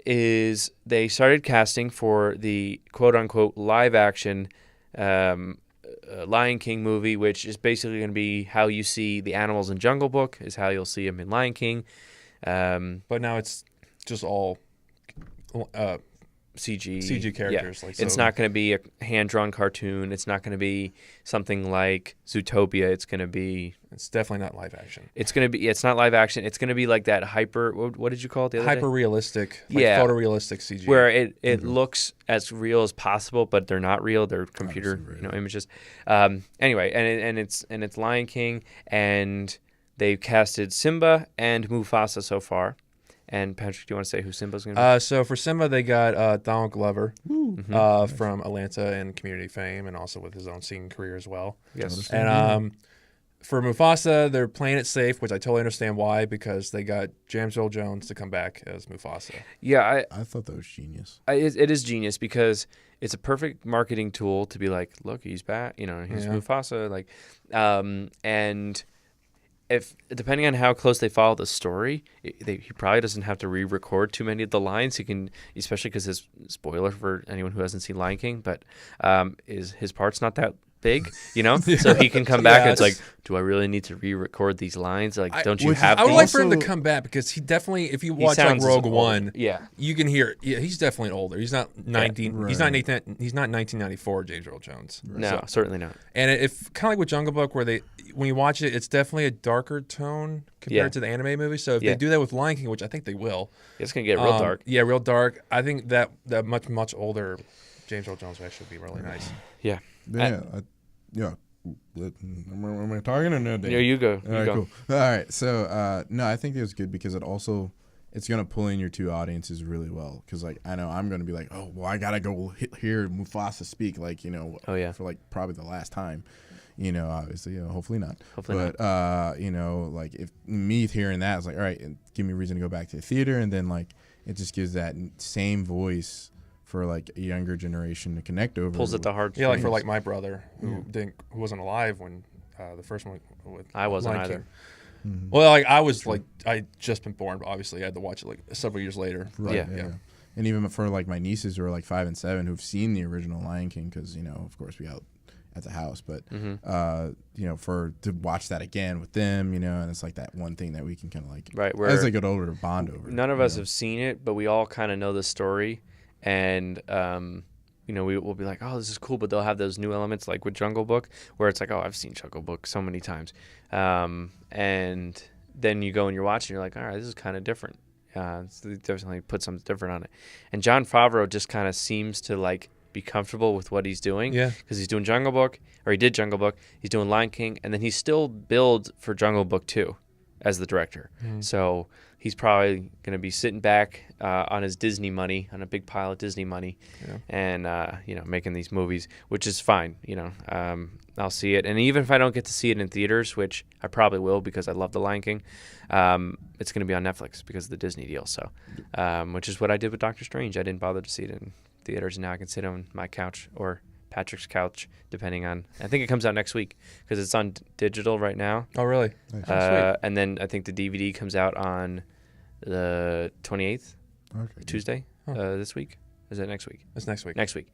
is they started casting for the quote unquote live action Lion King movie, which is basically going to be how you see the animals in Jungle Book is how you'll see them in Lion King. But now it's just all CG characters. Yeah. Like, it's not going to be a hand-drawn cartoon. It's not going to be something like Zootopia. It's going to be... It's definitely not live action. It's going to be... It's not live action. It's going to be like that hyper... What did you call it the other day? Hyper-realistic. Photorealistic CG. Where it looks as real as possible, but they're not real. They're computer images. Anyway, and it's Lion King, and they've casted Simba and Mufasa so far. And Patrick, do you want to say who Simba's going to be? So for Simba, they got Donald Glover from Atlanta and Community fame, and also with his own singing career as well. Yes. And for Mufasa, they're playing it safe, which I totally understand why, because they got James Earl Jones to come back as Mufasa. Yeah, I thought that was genius. It is genius because it's a perfect marketing tool to be like, look, he's back. He's Mufasa. Like, and if depending on how close they follow the story, he probably doesn't have to re-record too many of the lines. He can, especially because his spoiler for anyone who hasn't seen Lion King, but his part's not that big, so he can come back and it's like, do I really need to re-record these lines? Like, don't you have? I would these? like for him to come back because he definitely, if you watch like Rogue One, you can hear. Yeah, he's definitely older. He's not 19. He's not 18, he's not 1994 James Earl Jones. No, certainly not. And if kind of like with Jungle Book, where when you watch it, it's definitely a darker tone compared to the anime movie. So if they do that with Lion King, which I think they will, it's gonna get real dark. Yeah, real dark. I think that much older James Earl Jones would actually be really nice. Yeah. Yeah. Am I talking or no? Dave? Yeah, you go. All right, cool. All right. So, no, I think it was good because it's going to pull in your two audiences really well. Because, like, I know I'm going to be like, oh, well, I got to go hear Mufasa speak, like, for, like, probably the last time. Obviously, hopefully not. Hopefully not. Like, if me hearing that is like, all right, give me a reason to go back to the theater. And then, like, it just gives that same voice for like a younger generation to connect over. Pulls at the heart. Yeah, like for like my brother who wasn't alive when the first one with I wasn't Lion either. King. Mm-hmm. Well, like I was like I just been born, but obviously I had to watch it like several years later. Right. Yeah. And even for like my nieces who are like 5 and 7 who've seen the original Lion King because of course we out at the house, but to watch that again with them, and it's like that one thing that we can kind of like as they get older bond over. None of us have seen it, but we all kind of know the story. And, we will be like, oh, this is cool. But they'll have those new elements like with Jungle Book where it's like, oh, I've seen Jungle Book so many times. And then you go and you're watching, you're like, all right, this is kind of different. So they definitely put something different on it. And Jon Favreau just kind of seems to like be comfortable with what he's doing. Yeah. Because he's doing Jungle Book, or he did Jungle Book. He's doing Lion King. And then he's still billed for Jungle Book 2 as the director. Mm. So he's probably going to be sitting back on his Disney money, on a big pile of Disney money, and making these movies, which is fine. I'll see it, and even if I don't get to see it in theaters, which I probably will because I love The Lion King, it's going to be on Netflix because of the Disney deal. So, which is what I did with Doctor Strange. I didn't bother to see it in theaters, and now I can sit on my couch or Patrick's couch, depending on. I think it comes out next week because it's on digital right now. Oh, really? Nice. And then I think the DVD comes out on the 28th, Tuesday, this week. Is that next week? It's next week. Next week.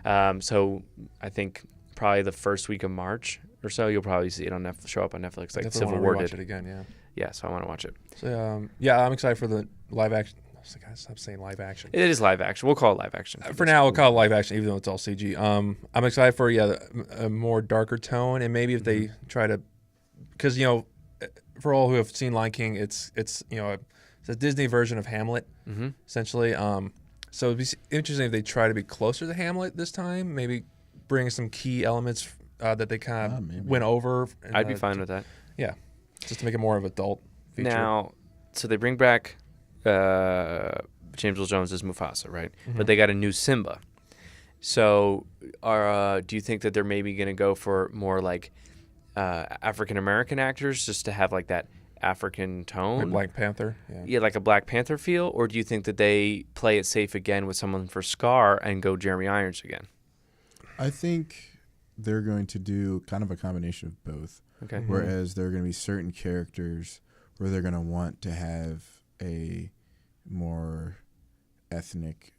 So I think probably the first week of March or so, you'll probably see it on show up on Netflix like Civil War did. Watch it again, yeah. Yeah, so I want to watch it. So I'm excited for the live action. I gotta stop saying live action. It is live action. We'll call it live action. For now, we'll call it live action, even though it's all CG. I'm excited for a more darker tone, and maybe if they try to, because for all who have seen Lion King, it's a Disney version of Hamlet, essentially. So it'd be interesting if they try to be closer to Hamlet this time. Maybe bring some key elements that they kind of went over. I'd be fine with that. Yeah, just to make it more of an adult feature. Now, so they bring back James Earl Jones as Mufasa, right? Mm-hmm. But they got a new Simba. So, do you think that they're maybe going to go for more like African American actors, just to have like that African tone? Like Black Panther. Yeah, like a Black Panther feel, or do you think that they play it safe again with someone for Scar and go Jeremy Irons again? I think they're going to do kind of a combination of both. Okay. Mhm. Whereas there are going to be certain characters where they're going to want to have a more ethnic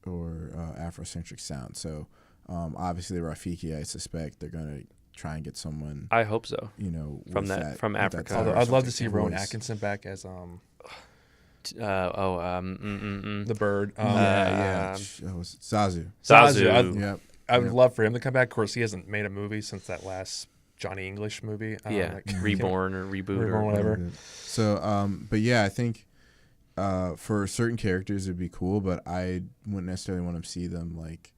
or Afrocentric sound. So obviously, Rafiki, I suspect they're going to try and get someone, I hope so. with that, from with that Africa. type Although of I'd love to voice. see Rowan Atkinson back as the bird. Yeah. Zazu. Zazu. Yep. I would Yep. love for him to come back. Of course, he hasn't made a movie since that last Johnny English movie. Yeah, Reborn or Reboot Reborn, or whatever. So, but yeah, I think for certain characters it'd be cool, but I wouldn't necessarily want to see them like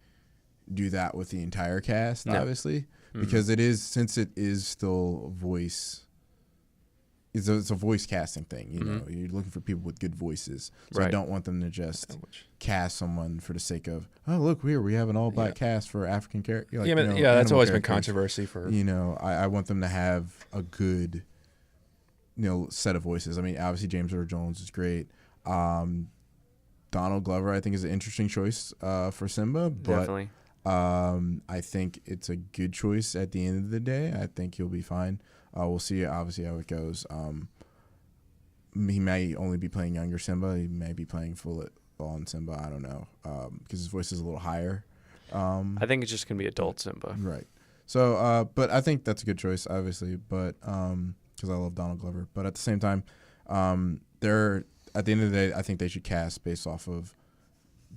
do that with the entire cast, No. obviously, Mhm. because since it is still voice. It's a voice casting thing, know. You're looking for people with good voices, so I Right. don't want them to just cast someone for the sake of, oh look, we have an all black cast for African character. Like, that's always been characters. controversy for. I want them to have a good, set of voices. I mean, obviously James Earl Jones is great. Donald Glover, I think, is an interesting choice for Simba, but Definitely. I think it's a good choice at the end of the day. I think he'll be fine. We'll see, obviously, how it goes. He may only be playing younger Simba. He may be playing full-on Simba. I don't know, because his voice is a little higher. I think it's just gonna be adult Simba. Right. So, but I think that's a good choice, obviously. But because I love Donald Glover. But at the same time, at the end of the day, I think they should cast based off of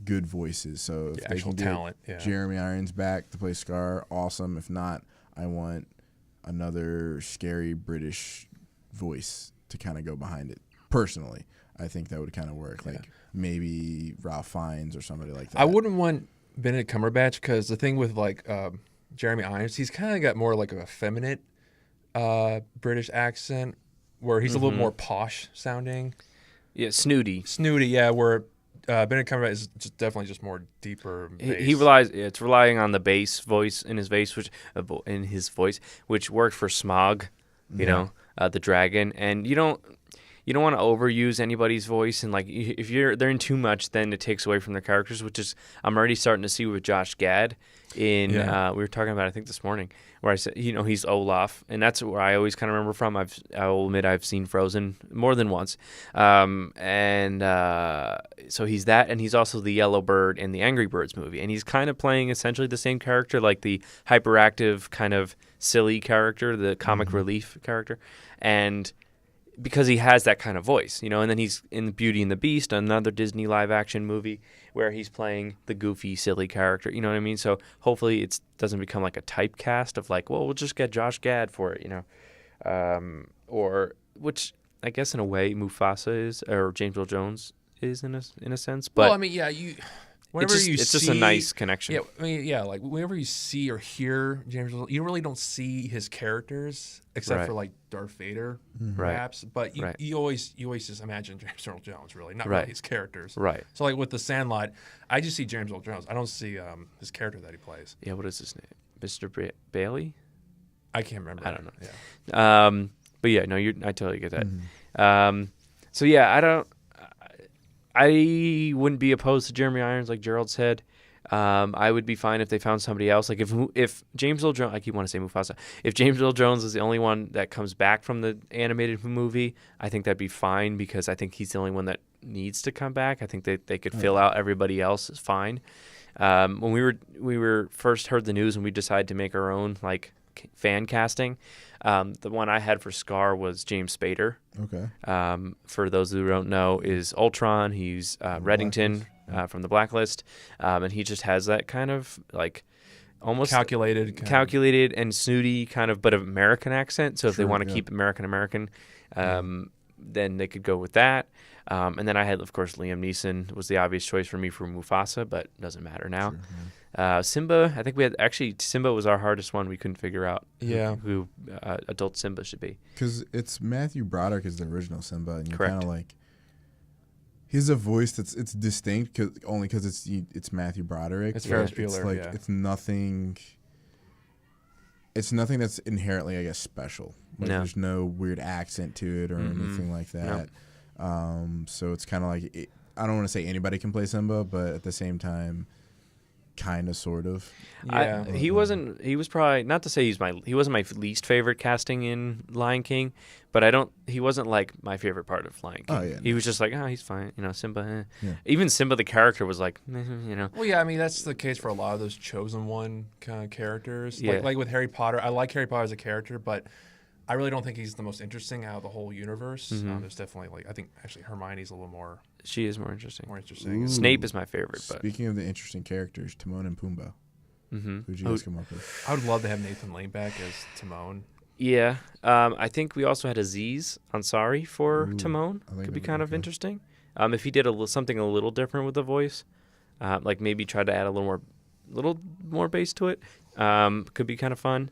good voices. So if they actual can get talent. Yeah. Jeremy Irons back to play Scar, awesome. If not, I want another scary British voice to kind of go behind it. Personally, I think that would kind of work. Yeah. Like maybe Ralph Fiennes or somebody like that. I wouldn't want Benedict Cumberbatch because the thing with like Jeremy Irons, he's kind of got more like a feminine British accent where he's a little more posh sounding. Yeah, snooty. Snooty, yeah, where Benedict Cumberbatch is definitely just more deeper bass. He relies. It's relying on the bass voice in his voice, which worked for Smog, the dragon. And you don't want to overuse anybody's voice, and like if they're in too much, then it takes away from their characters, which is I'm already starting to see with Josh Gad. We were talking about, I think this morning, where I said he's Olaf, and that's where I always kind of remember from. I'll admit I've seen Frozen more than once, so he's that, and he's also the Yellow Bird in the Angry Birds movie, and he's kind of playing essentially the same character, like the hyperactive kind of silly character, the comic relief character, and because he has that kind of voice, and then he's in Beauty and the Beast, another Disney live-action movie where he's playing the goofy, silly character, you know what I mean? So hopefully it doesn't become like a typecast of like, well, we'll just get Josh Gad for it, or which I guess in a way Mufasa is, or James Earl Jones is in a sense. But well, I mean, yeah, it's just a nice connection. Yeah, I mean, yeah, like whenever you see or hear James Earl, you really don't see his characters except for like Darth Vader, perhaps. But you always just imagine James Earl Jones, really, not really his characters. Right. So like with The Sandlot, I just see James Earl Jones. I don't see his character that he plays. Yeah, what is his name? Mr. Bailey? I can't remember. I don't know. Yeah. But yeah, no, I totally get that. So yeah, I wouldn't be opposed to Jeremy Irons, like Gerald said. I would be fine if they found somebody else. Like if James Earl Jones, I keep wanting to say Mufasa. If James Earl Jones is the only one that comes back from the animated movie, I think that'd be fine because I think he's the only one that needs to come back. I think they could fill out everybody else is fine. When we were first heard the news and we decided to make our own like fan casting, the one I had for Scar was James Spader. Okay. For those who don't know, is Ultron. He's Reddington from the Blacklist, and he just has that kind of like almost calculated and snooty kind of, but American accent. So if they want to keep American, then they could go with that. And then I had, of course, Liam Neeson was the obvious choice for me for Mufasa, but doesn't matter now. Simba, I think Simba was our hardest one. We couldn't figure out who adult Simba should be. Because it's Matthew Broderick is the original Simba, and you're kind of like, he has a voice it's distinct only because it's Matthew Broderick. It's Ferris Bueller. It's like it's nothing. It's nothing that's inherently, I guess, special. Like, there's no weird accent to it or anything like that. So it's kind of like I don't want to say anybody can play Simba, but at the same time, kind of, sort of. Yeah. He wasn't. He was probably not to say he wasn't my least favorite casting in Lion King, but he wasn't like my favorite part of Lion King. Oh, yeah, He was just like, oh, he's fine. Simba. Yeah. Even Simba the character was like, Well, yeah, I mean that's the case for a lot of those chosen one kind of characters. Yeah. Like with Harry Potter, I like Harry Potter as a character, but I really don't think he's the most interesting out of the whole universe. There's definitely I think actually Hermione's a little more. She is more interesting. Ooh. Snape is my favorite. But Speaking of the interesting characters, Timon and Pumbaa. Who'd you guys come up with? I would love to have Nathan Lane back as Timon. Yeah, I think we also had Aziz Ansari for Timon. I like Could be that. kind of Okay. interesting. If he did something a little different with the voice, like maybe try to add a little more bass to it, could be kind of fun.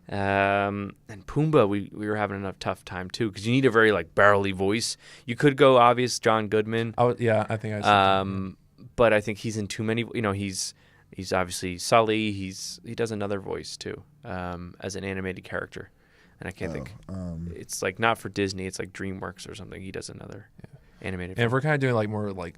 And Pumbaa, we were having a tough time too because you need a very like barrely voice. You could go obvious John Goodman. I think I. But I think he's in too many. He's obviously Sully. He does another voice too, as an animated character, and I can't think. It's like not for Disney. It's like DreamWorks or something. He does another animated. And if we're kind of doing like more like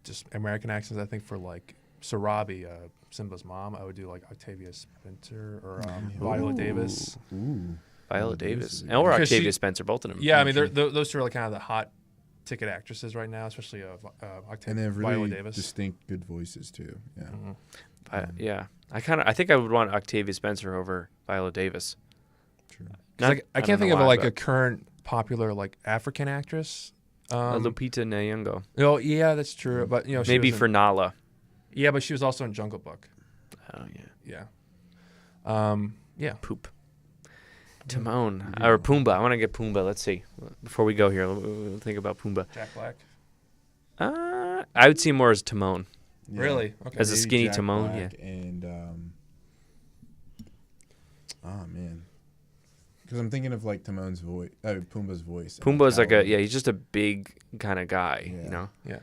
just American accents, I think for like Sarabi, Simba's mom, I would do like Octavia Spencer or Viola Davis. Ooh. Viola Davis or Because Octavia Spencer, both of them. Yeah, I mean those two are like kind of the hot ticket actresses right now, especially And they have Viola really Davis. distinct, good voices too. Yeah. Mm-hmm. I think I would want Octavia Spencer over Viola Davis. True. I can't think of a current popular like African actress. Lupita Nyong'o. Oh yeah, that's true. But she Maybe was for Nala. Yeah, but she was also in Jungle Book. Oh yeah. Yeah. Yeah. Poop. Timon or Pumbaa. I want to get Pumbaa. Let's see. Before we go here, we'll think about Pumbaa. Jack Black. I would see him more as Timon. Yeah. Really? Okay. As a Maybe skinny Jack Timon, Black And oh man, because I'm thinking of like Timon's voice, Pumbaa's voice. and Pumbaa's how- like he's just a big kind of guy, Yeah. Yeah.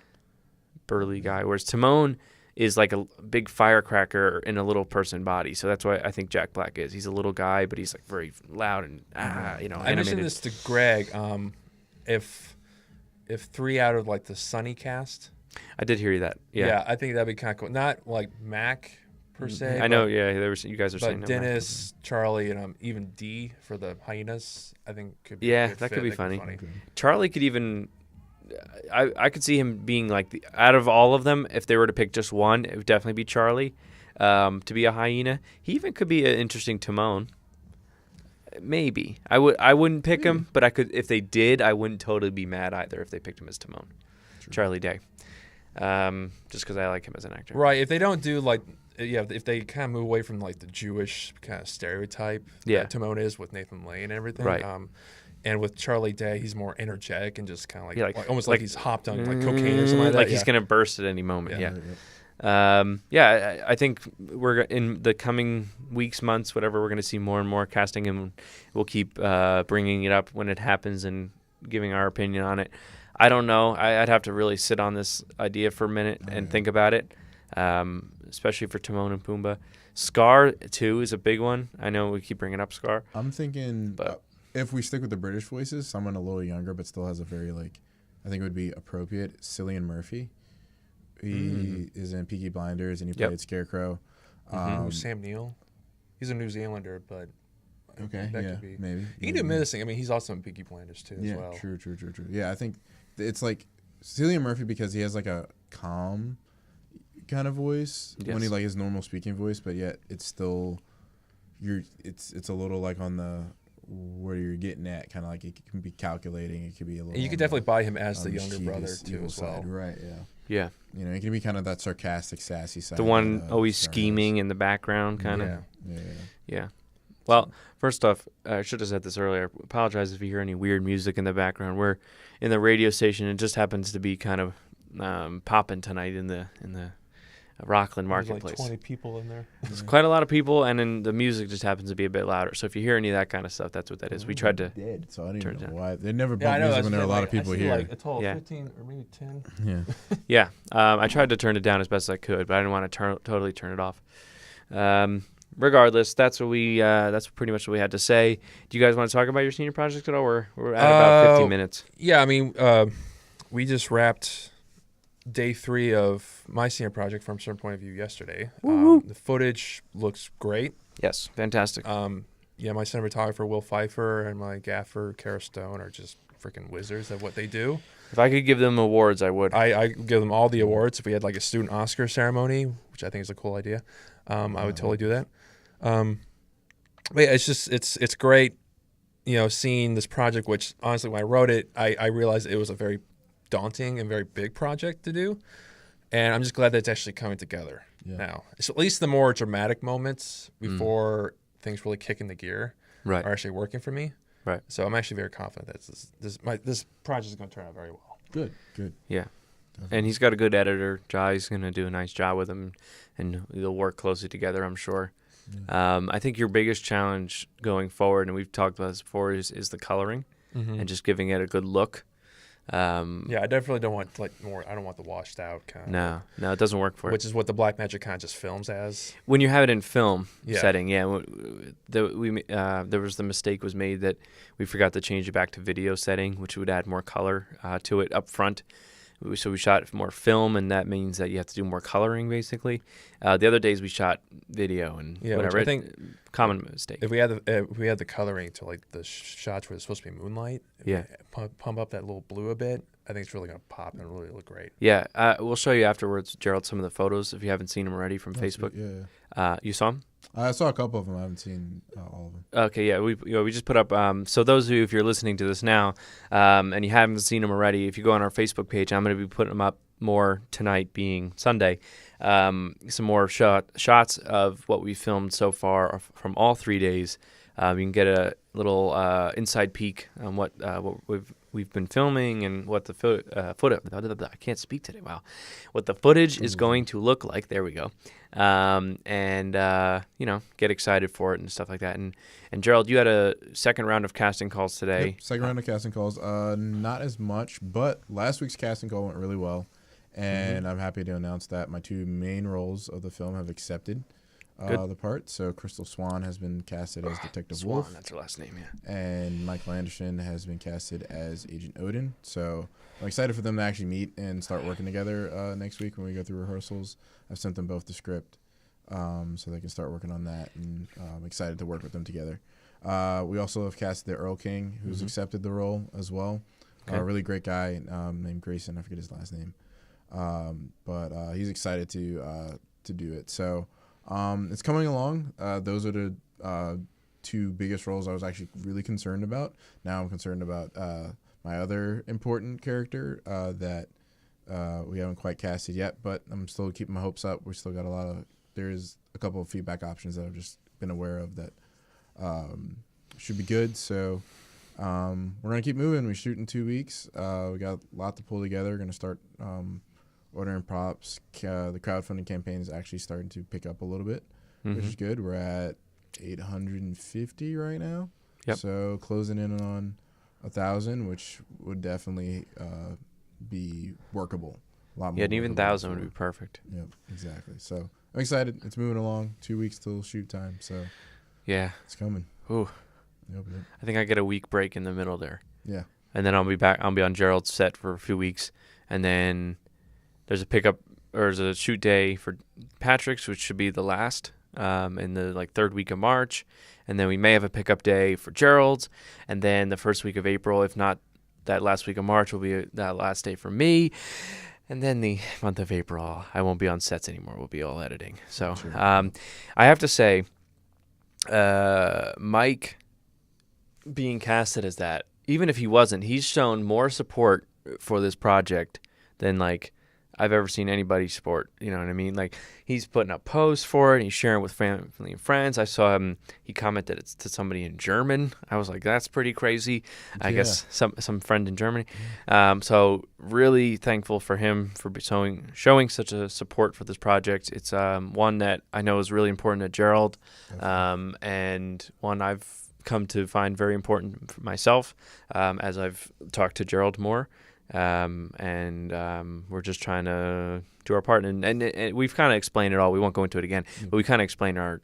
burly guy. Whereas Timon is like a big firecracker in a little person body. So that's why I think Jack Black is. He's a little guy, but he's like very loud and I animated. mentioned this to Greg. If 3 out of like the Sunny cast. I did hear that. Yeah. I think that'd be kind of cool. Not like Mac per se. I know. but- Yeah, you guys are saying But that. Dennis, Charlie, and even D for the hyenas, I think could be. Yeah, a good that could fit. be That funny. Okay. Charlie could even. I could see him being like out of all of them. If they were to pick just one, it would definitely be Charlie, to be a hyena. He even could be an interesting Timon. Maybe I wouldn't pick him, but I could if they did. I wouldn't totally be mad either if they picked him as Timon. True. Charlie Day, just because I like him as an actor. Right. If they don't do like, if they kind of move away from like the Jewish kind of stereotype that Timon is with Nathan Lane and everything. Right. And with Charlie Day, he's more energetic and just kind of like, almost like like he's hopped on like cocaine or something like that. Like he's gonna burst at any moment. Yeah. I think we're in the coming weeks, months, whatever. We're going to see more and more casting, and we'll keep bringing it up when it happens and giving our opinion on it. I don't know. I'd have to really sit on this idea for a minute and think about it, especially for Timon and Pumbaa. Scar too is a big one. I know we keep bringing up Scar. I'm thinking, But- if we stick with the British voices, someone a little younger but still has a very I think it would be appropriate. Cillian Murphy. He is in Peaky Blinders and he played Scarecrow. Sam Neill. He's a New Zealander, but Okay, that yeah, could be. maybe. He can do menacing. I mean, he's also in Peaky Blinders too as well. True. Yeah, I think it's like Cillian Murphy because he has like a calm kind of voice when he like his normal speaking voice, but yet it's still it's a little like on the where you're getting at, kind of like it can be calculating. It could be a little. And you could definitely buy him as the younger brother too as well. Right. Yeah. Yeah. You know, it can be kind of that sarcastic, sassy side. The one always Star scheming has. in the background, kind of. Yeah. Yeah. Well, first off, I should have said this earlier. Apologize if you hear any weird music in the background. We're in the radio station. It just happens to be kind of popping tonight in the Rockland There's marketplace. like 20 people in there. There's quite a lot of people, and then the music just happens to be a bit louder. So if you hear any of that kind of stuff, that's what that is. We tried to. Dead, so I don't turn even it know down. why they never Yeah, I bump know. music when there are a lot of people here. Like a total Yeah. 15 or maybe 10. Yeah. Yeah, I tried to turn it down as best as I could, but I didn't want to totally turn it off. Regardless, that's pretty much what we had to say. Do you guys want to talk about your senior project at all? We're at about 15 minutes. Yeah, I mean, we just wrapped day 3 of my senior project from a certain point of view yesterday. Woo-hoo. The footage looks great. Yes, fantastic. Yeah, my cinematographer Will Pfeiffer and my gaffer Kara Stone are just freaking wizards at what they do. If I could give them awards, I would. I give them all the awards. If we had like a student Oscar ceremony, which I think is a cool idea, I would totally do that. But yeah, it's great, seeing this project, which honestly, when I wrote it, I realized it was a very daunting and very big project to do. And I'm just glad that it's actually coming together now. So at least the more dramatic moments before things really kick into gear Right. are actually working for me. Right. So I'm actually very confident that this project is going to turn out very well. Good. Yeah. Definitely. And he's got a good editor. Jai's going to do a nice job with him, and they'll work closely together, I'm sure. Yeah. I think your biggest challenge going forward, and we've talked about this before, is the coloring and just giving it a good look. Yeah, I definitely don't want more. I don't want the washed out kind. No, it doesn't work for Which it. is what the Blackmagic kind of just films as. When you have it in film Yeah. setting, there was the mistake was made that we forgot to change it back to video setting, which would add more color to it up front. So we shot more film, and that means that you have to do more coloring, basically. The other days we shot video and Yeah, whatever. which I think common mistake. if we had the coloring to like the shots where it's supposed to be moonlight, if we Yeah. pump up that little blue a bit, I think it's really gonna pop and really look great. Yeah, we'll show you afterwards, Gerald, some of the photos if you haven't seen them already from Facebook. Yeah. You saw them? I saw a couple of them. I haven't seen all of them. Okay, yeah, we just put up. So those of you, if you're listening to this now, and you haven't seen them already, if you go on our Facebook page, I'm going to be putting them up more tonight, being Sunday. Some more shots of what we filmed so far from all 3 days. You can get a little inside peek on what we've been filming and what the footage. I can't speak today. Wow, what the footage is going to look like. There we go. And get excited for it and stuff like that. And Gerald, you had a second round of casting calls today. Yep, second round of casting calls. Not as much, but last week's casting call went really well, and I'm happy to announce that my 2 main roles of the film have accepted the part. So Crystal Swan has been casted as Detective Swan, Wolf. that's her last name, yeah. And Michael Anderson has been casted as Agent Odin. So I'm excited for them to actually meet and start working together next week when we go through rehearsals. I've sent them both the script so they can start working on that, and I'm excited to work with them together. We also have casted the Earl King, who's accepted the role as well. Okay. A really great guy named Grayson. I forget his last name. But he's excited to do it. So it's coming along. Those are the 2 biggest roles I was actually really concerned about. Now I'm concerned about my other important character that we haven't quite casted yet, but I'm still keeping my hopes up. We still got there's a couple of feedback options that I've just been aware of that should be good. So we're going to keep moving. We shoot in 2 weeks. We got a lot to pull together. We're going to start ordering props. The crowdfunding campaign is actually starting to pick up a little bit, which is good. We're at 850 right now. Yep. So closing in on 1,000, which would definitely be workable. A lot more. Yeah, and even workable 1,000 would before. be perfect. Yep, exactly. So I'm excited. It's moving along. 2 weeks till shoot time. So Yeah. it's coming. Ooh. Yep. I think I get a week break in the middle there. Yeah. And then I'll be back. I'll be on Gerald's set for a few weeks. And then there's a shoot day for Patrick's, which should be the last in the 3rd week of March. And then we may have a pickup day for Gerald's. And then the first week of April, if not that last week of March, will be that last day for me. And then the month of April, I won't be on sets anymore. We'll be all editing. So I have to say, Mike being casted as that, even if he wasn't, he's shown more support for this project than I've ever seen anybody support. You know what I mean? He's putting up posts for it. And he's sharing with family and friends. I saw him. He commented it to somebody in German. I was like, that's pretty crazy. I guess some friend in Germany. So really thankful for him for showing such a support for this project. It's one that I know is really important to Gerald, and one I've come to find very important for myself as I've talked to Gerald more. We're just trying to do our part, and we've kind of explained it all. We won't go into it again, but we kind of explained our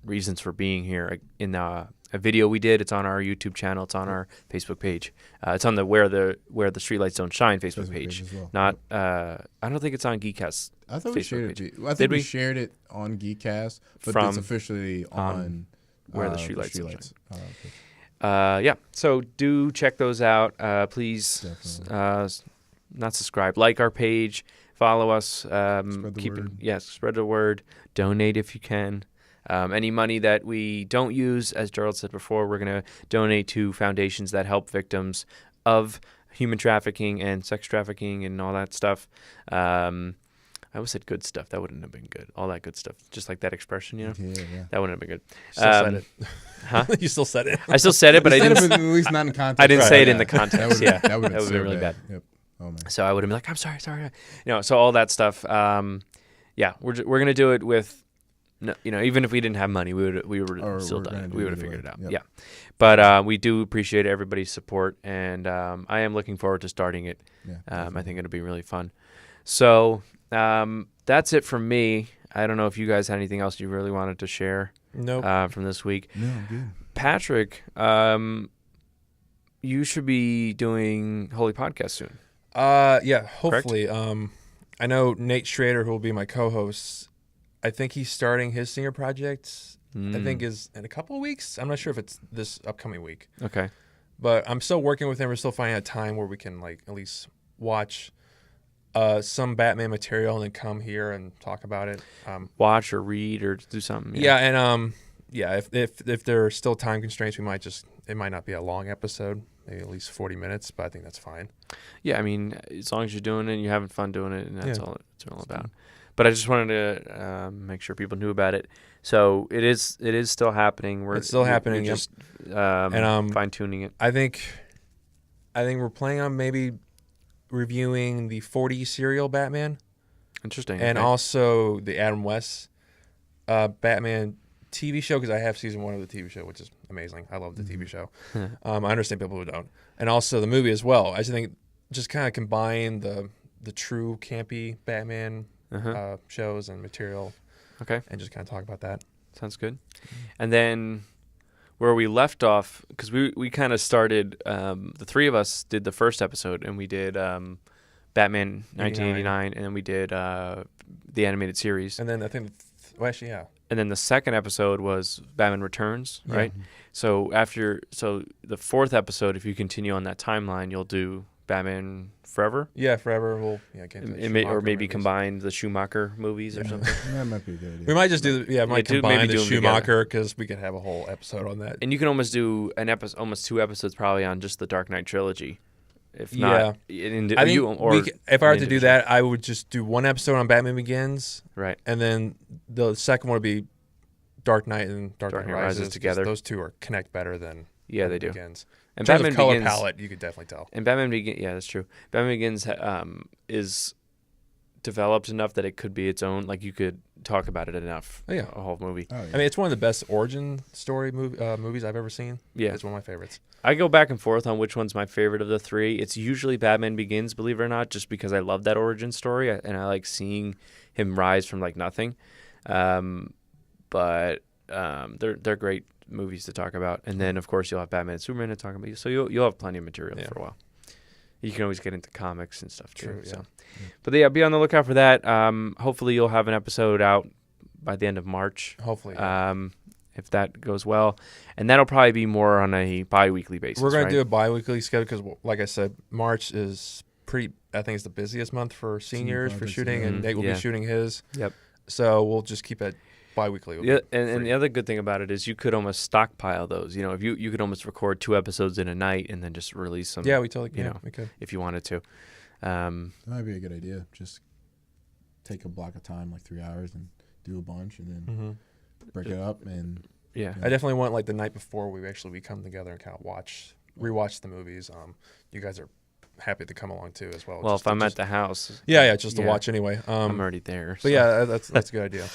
reasons for being here in a video we did. It's on our YouTube channel. It's on our Facebook page. It's on the Where the Streetlights Don't Shine Facebook page. as well. Not. I don't think it's on Geekcast. I thought we Facebook shared page. it. I think we shared it on Geekcast, but it's officially on Where the Streetlights Don't Streetlights. Yeah. So do check those out. Please, not subscribe. Like our page. Follow us. Spread the word. Yes, spread the word. Donate if you can. Any money that we don't use, as Gerald said before, we're going to donate to foundations that help victims of human trafficking and sex trafficking and all that stuff. I always said good stuff. That wouldn't have been good. All that good stuff. Just like that expression, you know? Yeah. That wouldn't have been good. Still said it. Huh? You still said it. I still said it, but I didn't. At least not in context. I didn't say it in Yeah. the context. That would have been really bad. Yep. Oh man. So I would have been like, I'm sorry. So all that stuff. Yeah, we're gonna do it with, even if we didn't have money, we would still done it. We would have figured it out. Yep. Yeah, but we do appreciate everybody's support, and I am looking forward to starting it. Yeah, I think it'll be really fun. So that's it from me. I don't know if you guys had anything else you really wanted to share. Nope. From this week. No, I'm good. Patrick, you should be doing Holy Podcast soon. Yeah, hopefully. I know Nate Schrader, who will be my co-host, I think he's starting his senior project, I think is in a couple of weeks. I'm not sure if it's this upcoming week. Okay. But I'm still working with him. We're still finding a time where we can at least watch some Batman material and then come here and talk about it. Watch or read or do something. Yeah, and if there are still time constraints, it might not be a long episode, maybe at least 40 minutes, but I think that's fine. Yeah, I mean, as long as you're doing it and you're having fun doing it, and that's all it's all about. But I just wanted to make sure people knew about it. So it is still happening. It's still happening. Just fine tuning it. I think we're planning on maybe reviewing the 40 serial Batman. Interesting. And okay. also the Adam West Batman TV show, because I have season 1 of the TV show, which is amazing. I love the TV show. I understand people who don't. And also the movie as well. I just think just kind of combine the true campy Batman shows and material. Okay. And just kind of talk about that. Sounds good. And then where we left off, because we kind of started, the three of us did the first episode, and we did Batman 1989, and then we did the animated series. And then I think, yeah. And then the second episode was Batman Returns, right? Yeah. So the fourth episode, if you continue on that timeline, you'll do Batman Forever. Yeah, Forever. We'll Or maybe combine the Schumacher movies or something. That might be a good idea. We might just combine the do them Schumacher, because we could have a whole episode on that. And you can almost do almost 2 episodes probably on just the Dark Knight trilogy. If not, if I were to do that, I would just do 1 episode on Batman Begins, right? And then the second one would be Dark Knight and Dark Knight Rises together. Those two connect better than they do. Begins. And in terms Batman of color Begins, palette, you could definitely tell. And Batman Begins, yeah, that's true. Batman Begins is developed enough that it could be its own. Like you could talk about it enough. Oh, yeah. A whole movie. Oh, yeah. I mean, it's one of the best origin story movies I've ever seen. Yeah, it's one of my favorites. I go back and forth on which one's my favorite of the 3. It's usually Batman Begins, believe it or not, just because I love that origin story and I like seeing him rise from like nothing. But they're great movies to talk about. And then of course you'll have Batman and Superman to talk about. So you'll have plenty of material for a while. You can always get into comics and stuff too. True, yeah. So, but yeah, be on the lookout for that. Hopefully you'll have an episode out by the end of March. Hopefully. If that goes well. And that'll probably be more on a bi-weekly basis. We're going to do a bi-weekly schedule because, like I said, March is I think it's the busiest month for seniors for shooting, and Nate will be shooting his. Yep. So we'll just keep it bi-weekly. Yeah, and the other good thing about it is you could almost stockpile those. If you could almost record 2 episodes in a night and then just release them. Yeah, we could. If you wanted to. That might be a good idea. Just take a block of time, like 3 hours, and do a bunch, and then break it up. And yeah, I definitely want like the night before we come together and kind of rewatch the movies. You guys are happy to come along too as well. Well, if I'm at the house. To watch anyway. I'm already there. But yeah, that's a good idea.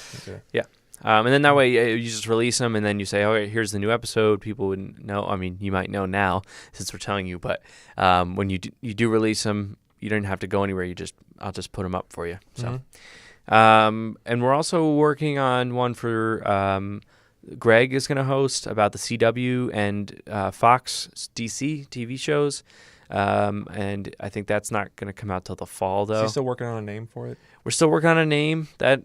Yeah. And then that way you just release them, and then you say, "Okay, here's the new episode." People wouldn't know. I mean, you might know now since we're telling you, but when you do release them, you don't have to go anywhere. I'll just put them up for you. So, and we're also working on one for Greg is going to host about the CW and Fox DC TV shows. And I think that's not going to come out till the fall, though. Is he still working on a name for it? We're still working on a name that,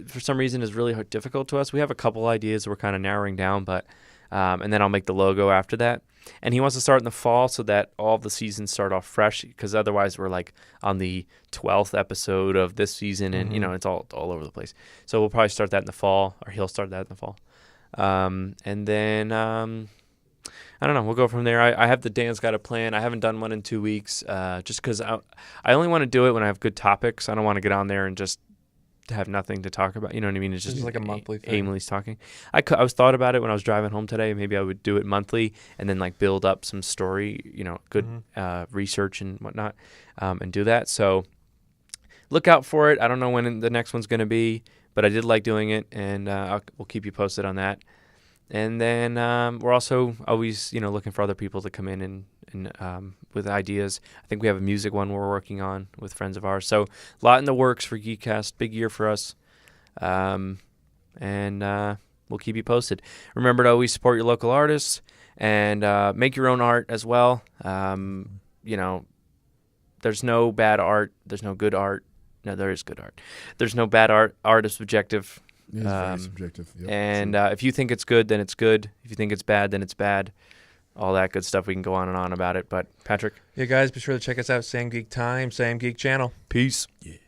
for some reason, is really difficult to us. We have a couple ideas we're kind of narrowing down, but and then I'll make the logo after that. And he wants to start in the fall so that all the seasons start off fresh, because otherwise we're like on the 12th episode of this season, and it's all over the place. So we'll probably start that in the fall, or he'll start that in the fall, and then. I don't know. We'll go from there. I have the Dan's Got a Plan. I haven't done one in 2 weeks, just because I only want to do it when I have good topics. I don't want to get on there and just have nothing to talk about. You know what I mean? It's just like a monthly thing. aimlessly talking. I was thought about it when I was driving home today. Maybe I would do it monthly and then like build up some story, good research and whatnot, and do that. So look out for it. I don't know when the next one's going to be, but I did like doing it, and we'll keep you posted on that. And then we're also always, looking for other people to come in and with ideas. I think we have a music one we're working on with friends of ours. So a lot in the works for Geekcast. Big year for us. And we'll keep you posted. Remember to always support your local artists and make your own art as well. There's no bad art. There's no good art. No, there is good art. There's no bad art. Art is subjective. It is very subjective. Yep. And if you think it's good, then it's good. If you think it's bad, then it's bad. All that good stuff. We can go on and on about it. But Patrick? Yeah, guys, be sure to check us out. Same Geek Time, Same Geek Channel. Peace. Yeah.